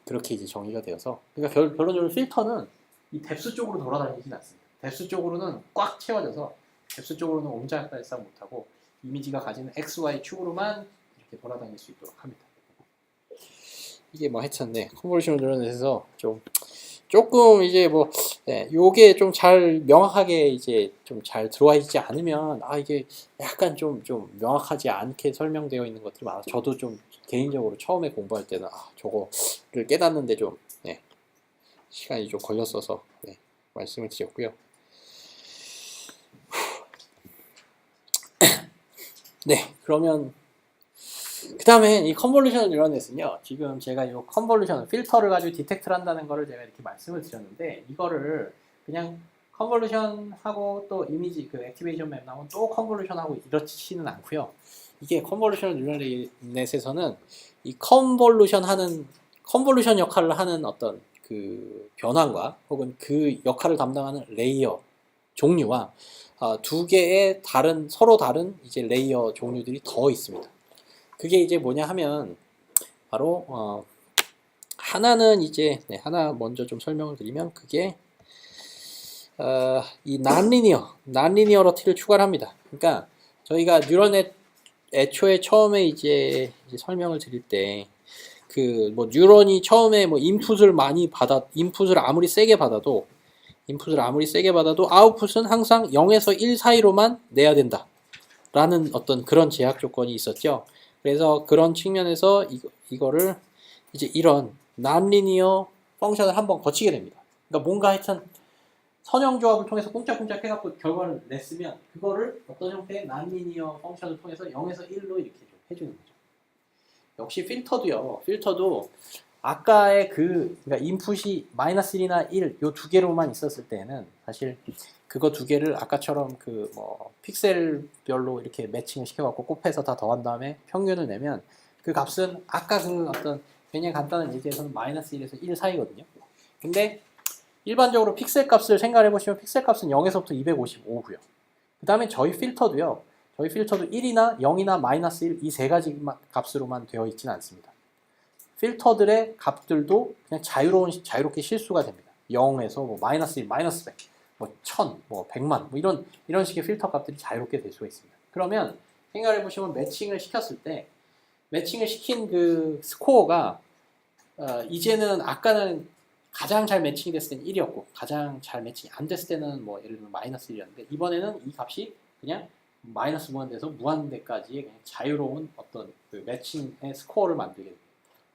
그렇게 이제 정의가 되어서 그러니까 결론적으로 필터는 이 뎁스 쪽으로 돌아다니진 않습니다. 뎁스 쪽으로는 꽉 채워져서 뎁스 쪽으로는 옴짝달싹 못하고 이미지가 가지는 XY 축으로만 이렇게 돌아다닐 수 있도록 합니다. 이게 뭐 하여튼 컨볼루셔널 뉴런넷에서 조금 이제 뭐 요게 좀 잘 명확하게 이제 좀 잘 들어와 있지 않으면 이게 약간 좀 명확하지 않게 설명되어 있는 것들이 많아서 저도 좀 개인적으로 처음에 공부할 때는 저거를 깨닫는데 좀 시간이 좀 걸렸어서 말씀을 드렸고요. 그러면 그 다음에 이 컨볼루셔널 뉴런넷은요, 지금 제가 이 컨볼루션 필터를 가지고 디텍트를 한다는 거를 제가 이렇게 말씀을 드렸는데 이거를 그냥 컨볼루션 하고 또 이미지 그 액티베이션 맵 나오면 또 컨볼루션 하고 이렇지는 않고요. 이게 컨볼루셔널 뉴런넷에서는 이 컨볼루션 역할을 하는 어떤 그 변환과 혹은 그 역할을 담당하는 레이어 종류와 두 개의 서로 다른 이제 레이어 종류들이 더 있습니다. 그게 이제 뭐냐 하면 바로 하나는 이제 하나 먼저 좀 설명을 드리면 그게 이 난리니어러티를 추가를 합니다. 그러니까 저희가 뉴런넷 애초에 처음에 이제 설명을 드릴 때 그 뭐 뉴런이 처음에 뭐 인풋을 아무리 세게 받아도 아웃풋은 항상 0에서 1 사이로만 내야 된다 라는 어떤 그런 제약 조건이 있었죠. 그래서 그런 측면에서 이거를 이제 이런 non-linear 펑션을 한번 거치게 됩니다. 그러니까 뭔가 하여튼 선형조합을 통해서 꼼짝꼼짝 해갖고 결과를 냈으면 그거를 어떤 형태의 non-linear 펑션을 통해서 0에서 1로 이렇게 좀 해주는 거죠. 역시 필터도요. 필터도 아까의 그러니까 인풋이 -1이나 1 요 두 개로만 있었을 때는 사실 그거 두 개를 아까처럼 그 뭐 픽셀별로 이렇게 매칭을 시켜갖고 곱해서 다 더한 다음에 평균을 내면 그 값은 아까 그 어떤 굉장히 간단한 예제에서는 -1에서 1 사이거든요. 근데 일반적으로 픽셀 값을 생각해 보시면 픽셀 값은 0에서부터 255고요. 그 다음에 저희 필터도요. 저희 필터도 1이나 0이나 -1 이 세 가지 값으로만 되어 있지는 않습니다. 필터들의 값들도 그냥 자유롭게 실수가 됩니다. 0에서 뭐 -1, -100, 뭐 1000, 뭐 100만, 뭐 이런 식의 필터 값들이 자유롭게 될 수가 있습니다. 그러면 생각해 보시면 매칭을 시켰을 때 매칭을 시킨 그 스코어가 이제는 아까는 가장 잘 매칭이 됐을 때는 1이었고 가장 잘 매칭이 안 됐을 때는 뭐 예를 들면 -1이었는데 이번에는 이 값이 그냥 마이너스 무한대에서 무한대까지의 그냥 자유로운 어떤 그 매칭의 스코어를 만들게 됩니다.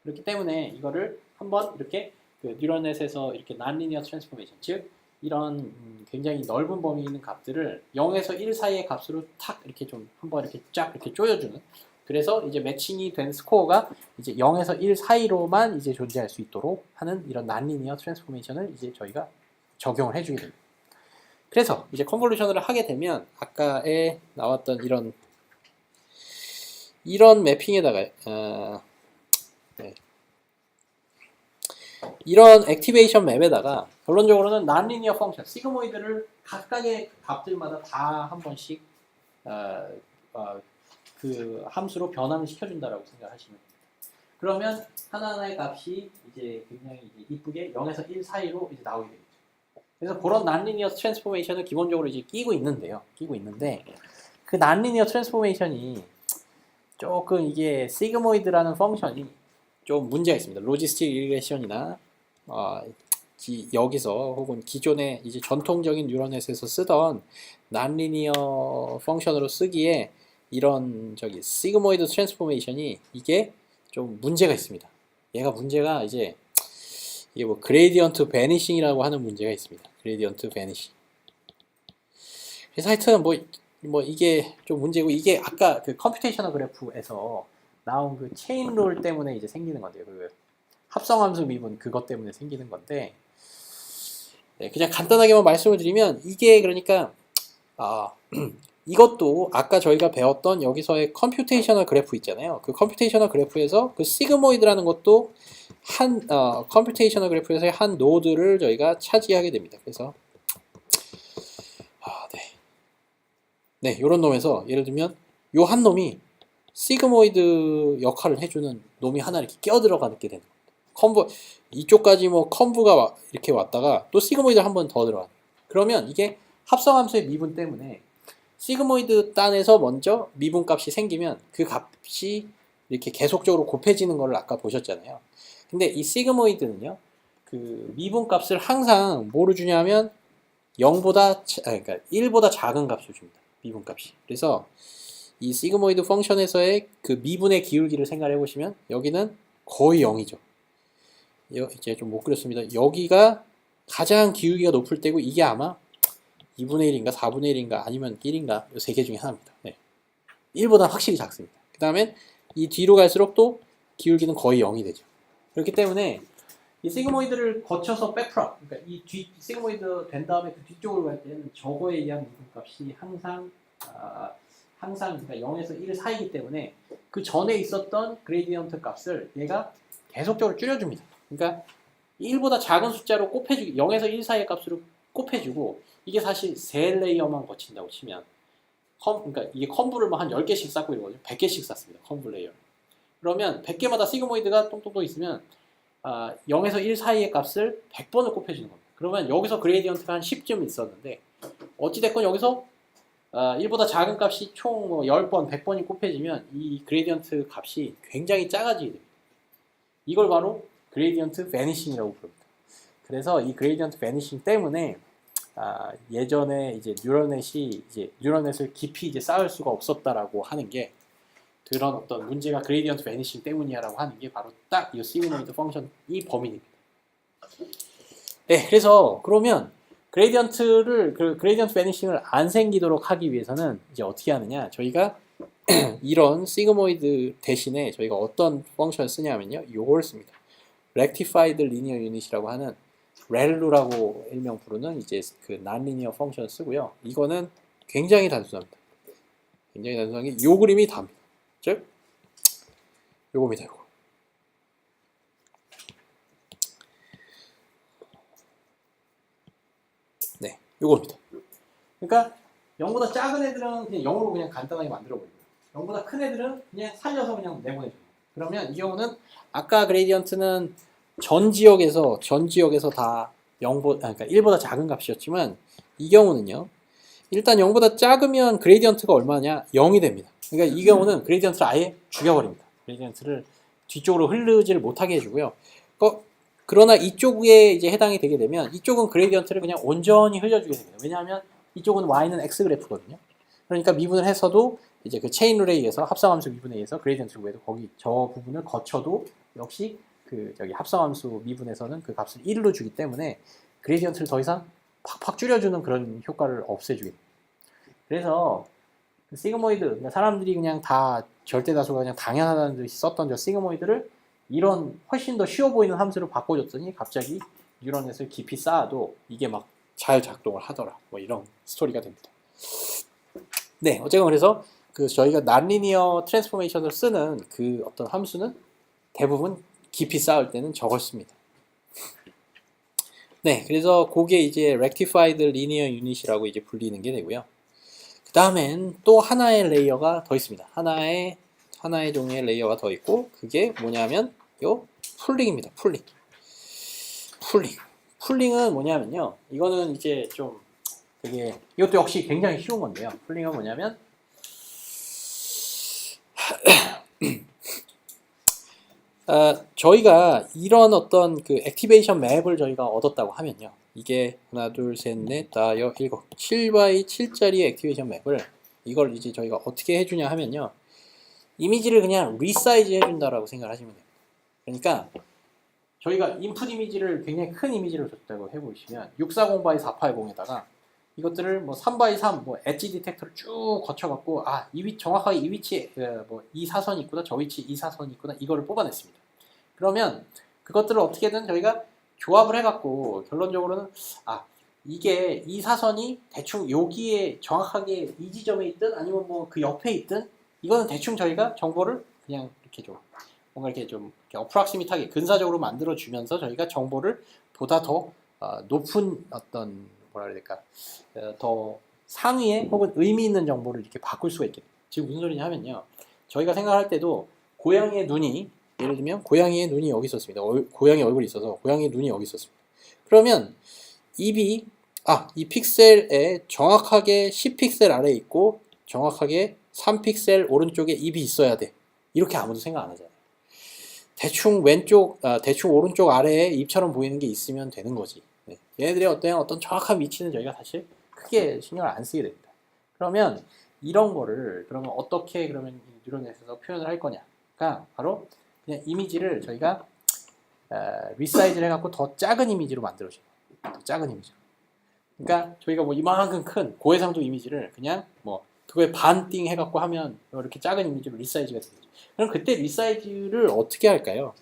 그렇기 때문에 이거를 한번 이렇게 그 뉴럴넷에서 이렇게 non-linear transformation, 즉 이런 굉장히 넓은 범위 있는 값들을 0에서 1 사이의 값으로 탁 이렇게 좀 한번 이렇게 쫙 이렇게 조여주는, 그래서 이제 매칭이 된 스코어가 이제 0에서 1 사이로만 이제 존재할 수 있도록 하는 이런 non-linear transformation을 이제 저희가 적용을 해주게 됩니다. 그래서 이제 컨볼루션을 하게 되면 아까에 나왔던 이런 매핑에다가 네. 이런 액티베이션 맵에다가 결론적으로는 non-linear 펑션 시그모이드를 각각의 값들마다 다 한 번씩 그 함수로 변환을 시켜준다라고 생각하시면 됩니다. 그러면 하나하나의 값이 이제 굉장히 이쁘게 0에서 1 사이로 이제 나오게 됩니다. 그래서 그런 non-linear transformation을 기본적으로 이제 끼고 있는데 그 non-linear transformation이 조금 이게 시그모이드라는 펑션이 좀 문제가 있습니다. 로지스틱 리그레션이나 여기서 혹은 기존의 이제 전통적인 뉴럴넷에서 쓰던 non-linear 펑션으로 쓰기에 이런 시그모이드 트랜스포메이션이 이게 좀 문제가 있습니다. 얘가 문제가 이게 뭐 그레디언트 베니싱이라고 하는 문제가 있습니다. 그레디언트 베니싱. 그래서 하여튼 뭐 이게 좀 문제고, 이게 아까 그 컴퓨테이셔널 그래프에서 나온 그 체인 룰 때문에 이제 생기는 건데요. 그 합성함수 미분 그것 때문에 생기는 건데, 네, 그냥 간단하게만 말씀을 드리면 이게 그러니까 이것도 아까 저희가 배웠던 여기서의 컴퓨테이셔널 그래프 있잖아요. 그 컴퓨테이셔널 그래프에서 그 시그모이드라는 것도 컴퓨테이셔널 그래프에서의 한 노드를 저희가 차지하게 됩니다. 그래서 네, 요런 놈에서 예를 들면 요 한 놈이 시그모이드 역할을 해주는 놈이 하나 이렇게 끼어들어가게 되는 겁니다. 이쪽까지 뭐 컴브가 이렇게 왔다가 또 시그모이드 한 번 더 들어가요. 그러면 이게 합성함수의 미분 때문에 시그모이드 단에서 먼저 미분 값이 생기면 그 값이 이렇게 계속적으로 곱해지는 걸 아까 보셨잖아요. 근데 이 시그모이드는요, 그 미분 값을 항상 뭐로 주냐면 0보다, 그러니까 1보다 작은 값을 줍니다. 미분 값이. 그래서 이 시그모이드 펑션에서의 그 미분의 기울기를 생각해 보시면 여기는 거의 0이죠. 이제 좀 못 그렸습니다. 여기가 가장 기울기가 높을 때고 이게 아마 2분의 1인가 4분의 1인가 아니면 1인가 이 세 개 중에 하나입니다. 네. 1보다 확실히 작습니다. 그 다음에 이 뒤로 갈수록 또 기울기는 거의 0이 되죠. 그렇기 때문에 이 시그모이드를 거쳐서 백프락, 그러니까 이 시그모이드 된 다음에 그 뒤쪽으로 갈 때는 저거에 의한 미분값이 항상 그러니까 0에서 1 사이이기 때문에 그 전에 있었던 그레디언트 값을 얘가 계속적으로 줄여줍니다. 그러니까 1보다 작은 숫자로 곱해주기, 0에서 1 사이의 값으로 곱해주고, 이게 사실 세 레이어만 거친다고 치면 그러니까 이게 컴브를 뭐 한 10개씩 쌓고 이러거든요. 100개씩 쌓습니다. 컴브 레이어. 그러면 100개마다 시그모이드가 똥똥똥 있으면 0에서 1 사이의 값을 100번을 곱해주는 겁니다. 그러면 여기서 그레디언트가 한 10쯤 있었는데 어찌됐건 여기서 1보다 작은 값이 총 뭐 10번, 100번이 곱해지면 이 그레디언트 값이 굉장히 작아지게 됩니다. 이걸 바로 그레디언트 베니싱이라고 부릅니다. 그래서 이 그레디언트 베니싱 때문에 예전에 이제 뉴럴넷을 깊이 이제 쌓을 수가 없었다라고 하는 게 그런 어떤 문제가 그레이디언트 베니싱 때문이야라고 하는 게 바로 딱 이 시그모이드 펑션이 범인입니다. 네, 그래서 그러면 그레이디언트 베니싱을 안 생기도록 하기 위해서는 이제 어떻게 하느냐? 저희가 이런 시그모이드 대신에 저희가 어떤 펑션을 쓰냐면요, 요걸 씁니다. Rectified Linear Unit이라고 하는 렐루라고 일명 부르는 이제 그 non-linear 펑션을 쓰고요. 이거는 굉장히 단순합니다. 굉장히 단순한 게 요 그림이 답니다. 즉, 요겁니다. 요거. 네, 요겁니다. 그러니까 0보다 작은 애들은 그냥 0으로 그냥 간단하게 만들어버리고요. 0보다 큰 애들은 그냥 살려서 그냥 내보내줘요. 그러면 이 경우는 아까 그레이디언트는 전 지역에서 다 그러니까 1보다 작은 값이었지만 이 경우는요. 일단 0보다 작으면 그레이디언트가 얼마냐? 0이 됩니다. 그러니까 이 경우는 그레이디언트를 아예 죽여버립니다. 그레이디언트를 뒤쪽으로 흐르지를 못하게 해주고요. 그러나 이쪽에 이제 해당이 되게 되면 이쪽은 그레이디언트를 그냥 온전히 흘려주게 됩니다. 왜냐하면 이쪽은 y는 x 그래프거든요. 그러니까 미분을 해서도 이제 그 체인 룰에 의해서 합성함수 미분에 의해서 그레이디언트 외에도 거기 저 부분을 거쳐도 역시 그 저기 합성함수 미분에서는 그 값을 1로 주기 때문에 그레이디언트를 더 이상 팍팍 줄여주는 그런 효과를 없애주게 됩니다. 그래서 시그모이드, 그러니까 사람들이 그냥 다 절대 다수가 그냥 당연하다는 듯이 썼던 저 시그모이드를 이런 훨씬 더 쉬워 보이는 함수로 바꿔줬더니 갑자기 뉴런넷을 깊이 쌓아도 이게 막 잘 작동을 하더라. 뭐 이런 스토리가 됩니다. 네, 어쨌건 그래서 그 저희가 non-linear 트랜스포메이션을 쓰는 그 어떤 함수는 대부분 깊이 쌓을 때는 저걸 씁니다. 네, 그래서 그게 이제 rectified linear unit이라고 이제 불리는 게 되고요. 그 다음엔 또 하나의 레이어가 더 있습니다. 하나의 종류의 레이어가 더 있고 그게 뭐냐면 요 풀링입니다. 풀링은 뭐냐면요. 이거는 이제 좀 되게 이것도 역시 굉장히 쉬운 건데요. 풀링은 뭐냐면 저희가 이런 어떤 그 액티베이션 맵을 저희가 얻었다고 하면요. 이게 하나, 둘, 셋, 넷, 다, 여, 일곱, 7x7짜리의 액티베이션 맵을 이걸 이제 저희가 어떻게 해주냐 하면요. 이미지를 그냥 리사이즈 해준다라고 생각을 하시면 됩니다. 그러니까 저희가 인풋 이미지를 굉장히 큰 이미지를 줬다고 해보시면 640x480에다가 이것들을 뭐 3x3 뭐 엣지 디텍터를 쭉 거쳐갖고 정확하게 이 위치에 뭐 이 사선이 있구나 저 위치에 이 사선이 있구나 이거를 뽑아냈습니다. 그러면 그것들을 어떻게든 저희가 조합을 해갖고 결론적으로는 이게 이 사선이 대충 여기에 정확하게 이 지점에 있든 아니면 뭐 그 옆에 있든 이거는 대충 저희가 정보를 그냥 이렇게 좀 뭔가 이렇게 좀 어프락시밋하게 근사적으로 만들어 주면서 저희가 정보를 보다 더 높은 어떤 뭐라 그래야 될까 더 상위에 혹은 의미 있는 정보를 이렇게 바꿀 수가 있겠죠. 지금 무슨 소리냐 하면요. 저희가 생각할 때도 고양이의 눈이 예를 들면 고양이의 눈이 여기 있었습니다. 고양이 얼굴이 있어서 고양이의 눈이 여기 있었습니다. 그러면 입이 이 픽셀에 정확하게 10픽셀 아래에 있고 정확하게 3픽셀 오른쪽에 입이 있어야 돼. 이렇게 아무도 생각 안 하잖아요. 대충 대충 오른쪽 아래에 입처럼 보이는 게 있으면 되는 거지. 네. 얘네들의 어떤 정확한 위치는 저희가 사실 크게 신경을 안 쓰게 됩니다. 그러면 이런 거를 그러면 어떻게 그러면 뉴런넷에서 표현을 할 거냐가 바로 그냥 이미지를 저희가 리사이즈를 해갖고 더 작은 이미지로 만들어줘요. 더 작은 이미지로. 그러니까 저희가 뭐 이만큼 큰 고해상도 이미지를 그냥 뭐 그거에 반띵 해갖고 하면 이렇게 작은 이미지로 리사이즈가 되죠. 그럼 그때 리사이즈를 어떻게 할까요?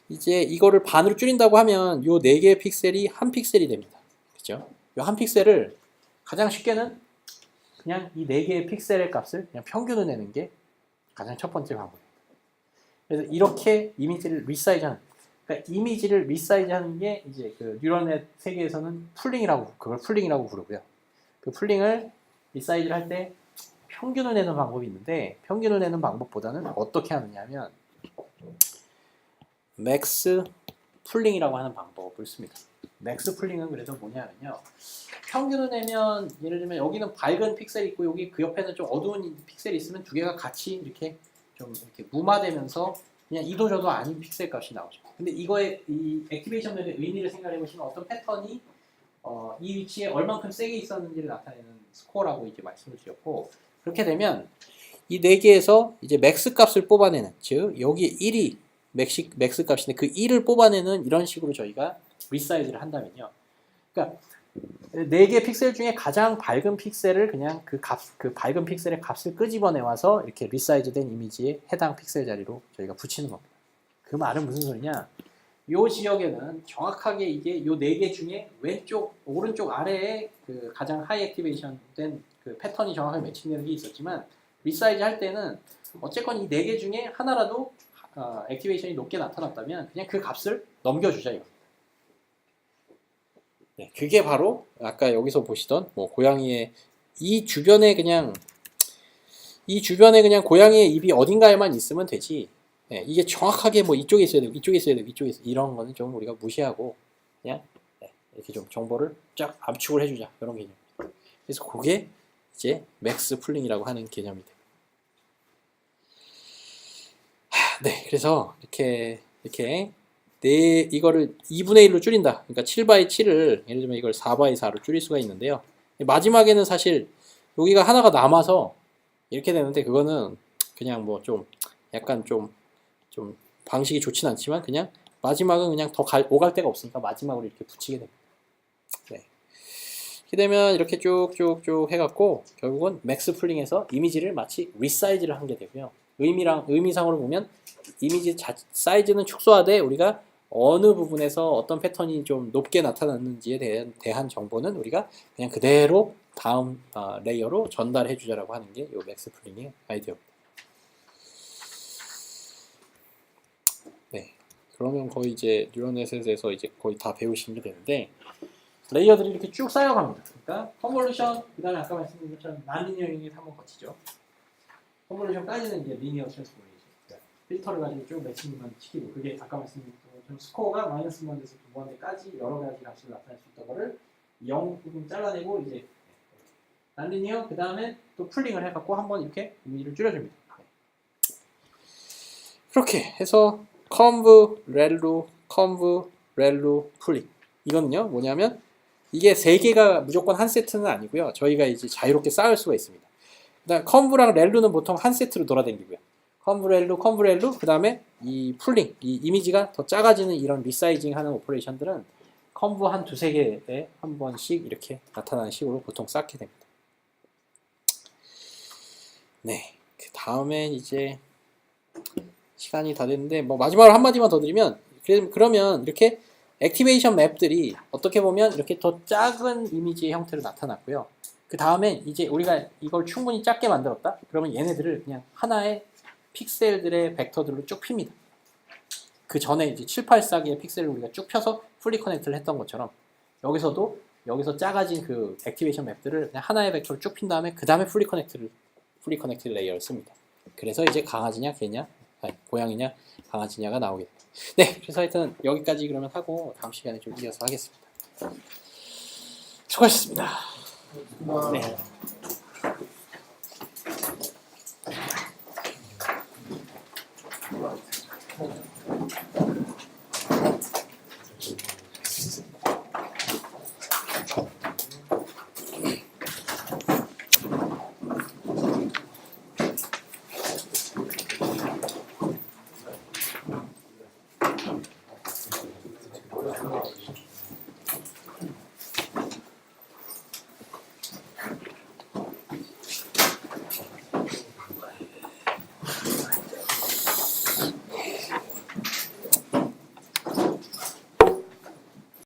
이제 이거를 반으로 줄인다고 하면 요 4개의 픽셀이 한 픽셀이 됩니다. 그죠? 요 한 픽셀을 가장 쉽게는 그냥 이 4개의 픽셀의 값을 그냥 평균을 내는 게 가장 첫 번째 방법입니다. 그래서 이렇게 이미지를 리사이즈하는, 그러니까 이미지를 리사이즈하는 게 이제 그 뉴런넷 세계에서는 그걸 풀링이라고 부르고요. 그 풀링을 리사이즈를 할 때 평균을 내는 방법이 있는데 평균을 내는 방법보다는 어떻게 하느냐 하면 맥스 풀링이라고 하는 방법을 씁니다. 맥스 풀링은 그래서 뭐냐면요. 평균을 내면 예를 들면 여기는 밝은 픽셀이 있고 여기 그 옆에는 좀 어두운 픽셀이 있으면 두 개가 같이 이렇게 좀 이렇게 무마되면서 그냥 이도 저도 아닌 픽셀 값이 나오죠. 근데 이거의 이 액티베이션 맵의 의미를 생각해 보시면 어떤 패턴이 이 위치에 얼만큼 세게 있었는지를 나타내는 스코어라고 이제 말씀을 드렸고, 그렇게 되면 이 4개에서 이제 맥스 값을 뽑아내는, 즉 여기 1이 맥스 값인데 그 1을 뽑아내는 이런 식으로 저희가 리사이즈를 한다면요. 그러니까 4개 픽셀 중에 가장 밝은 픽셀을 그냥 그 밝은 픽셀의 값을 끄집어내 와서 이렇게 리사이즈된 이미지에 해당 픽셀 자리로 저희가 붙이는 겁니다. 그 말은 무슨 소리냐? 이 지역에는 정확하게 이게 이 4개 중에 왼쪽, 오른쪽 아래에 그 가장 하이 액티베이션 된 그 패턴이 정확하게 매칭되는 게 있었지만 리사이즈 할 때는 어쨌건 이 4개 중에 하나라도 액티베이션이 높게 나타났다면 그냥 그 값을 넘겨주자 이거. 네, 그게 바로 아까 여기서 보시던 뭐 고양이의 이 주변에 그냥 고양이의 입이 어딘가에만 있으면 되지. 네, 이게 정확하게 뭐 이쪽에 있어야 되고 이쪽에 있어야 되고 이쪽에 이런 거는 좀 우리가 무시하고 그냥 이렇게 좀 정보를 쫙 압축을 해주자 이런 개념. 그래서 그게 이제 맥스 풀링이라고 하는 개념이 됩니다. 네, 그래서 이렇게 이거를 2분의 1로 줄인다. 그러니까 7x7을 예를 들면 이걸 4x4로 줄일 수가 있는데요. 마지막에는 사실 여기가 하나가 남아서 이렇게 되는데 그거는 그냥 뭐 좀 약간 좀 방식이 좋진 않지만 그냥 마지막은 그냥 더 오갈 데가 없으니까 마지막으로 이렇게 붙이게 됩니다. 네. 이렇게 되면 이렇게 쭉쭉쭉 해갖고 결국은 맥스 풀링에서 이미지를 마치 리사이즈를 한 게 되고요. 의미상으로 보면 이미지 사이즈는 축소하되 우리가 어느 부분에서 어떤 패턴이 좀 높게 나타났는지에 대한 정보는 우리가 그냥 그대로 다음 레이어로 전달해 주자라고 하는 게 이 맥스 풀링의 아이디어입니다. 네, 그러면 거의 이제 뉴럴넷에서 이제 거의 다 배우시는 게 되는데 레이어들이 이렇게 쭉 쌓여갑니다. 그러니까 컨볼루션, 그 다음에 아까 말씀드린 것처럼 난리니어 유닛 한번 거치죠. 컨볼루션까지는 이제 리니어 트랜스포메이션, 필터를 가지고 쭉 매칭만 시키고 그게 아까 말씀드린 것처럼 스코어가 마이너스 1에서 2번에까지 여러 가지 값을 나타낼 수 있던 거를 0 부분 잘라내고 이제 난리니어 그 다음에 또 풀링을 해갖고 한번 이렇게 의미를 줄여줍니다. 그렇게 해서 컨브, 렐루, 풀링. 이거는요 뭐냐면 이게 3개가 무조건 한 세트는 아니고요. 저희가 이제 자유롭게 쌓을 수가 있습니다. 그다음 컨브랑 렐루는 보통 한 세트로 돌아다니고요. 컨브 렐루, 그 다음에 이 풀링, 이 이미지가 더 작아지는 이런 리사이징 하는 오퍼레이션들은 컨브 한 2-3개에 한 번씩 이렇게 나타나는 식으로 보통 쌓게 됩니다. 네, 그 다음에 이제 시간이 다 됐는데 뭐 마지막으로 한마디만 더 드리면 그러면 이렇게 액티베이션 맵들이 어떻게 보면 이렇게 더 작은 이미지의 형태로 나타났고요. 그 다음에 이제 우리가 이걸 충분히 작게 만들었다? 그러면 얘네들을 그냥 하나의 픽셀들의 벡터들로 쭉 핍니다. 그 전에 이제 784개의 픽셀을 우리가 쭉 펴서 풀리 커넥트를 했던 것처럼 여기서 작아진 그 액티베이션 맵들을 그냥 하나의 벡터로 쭉 핀 다음에 그 다음에 풀리 커넥트 레이어를 씁니다. 그래서 이제 강아지냐 개냐 고양이냐 강아지냐가 나오게 됩니다. 네, 그래서 하여튼 여기까지 그러면 하고 다음 시간에 좀 이어서 하겠습니다. 수고하셨습니다. 네.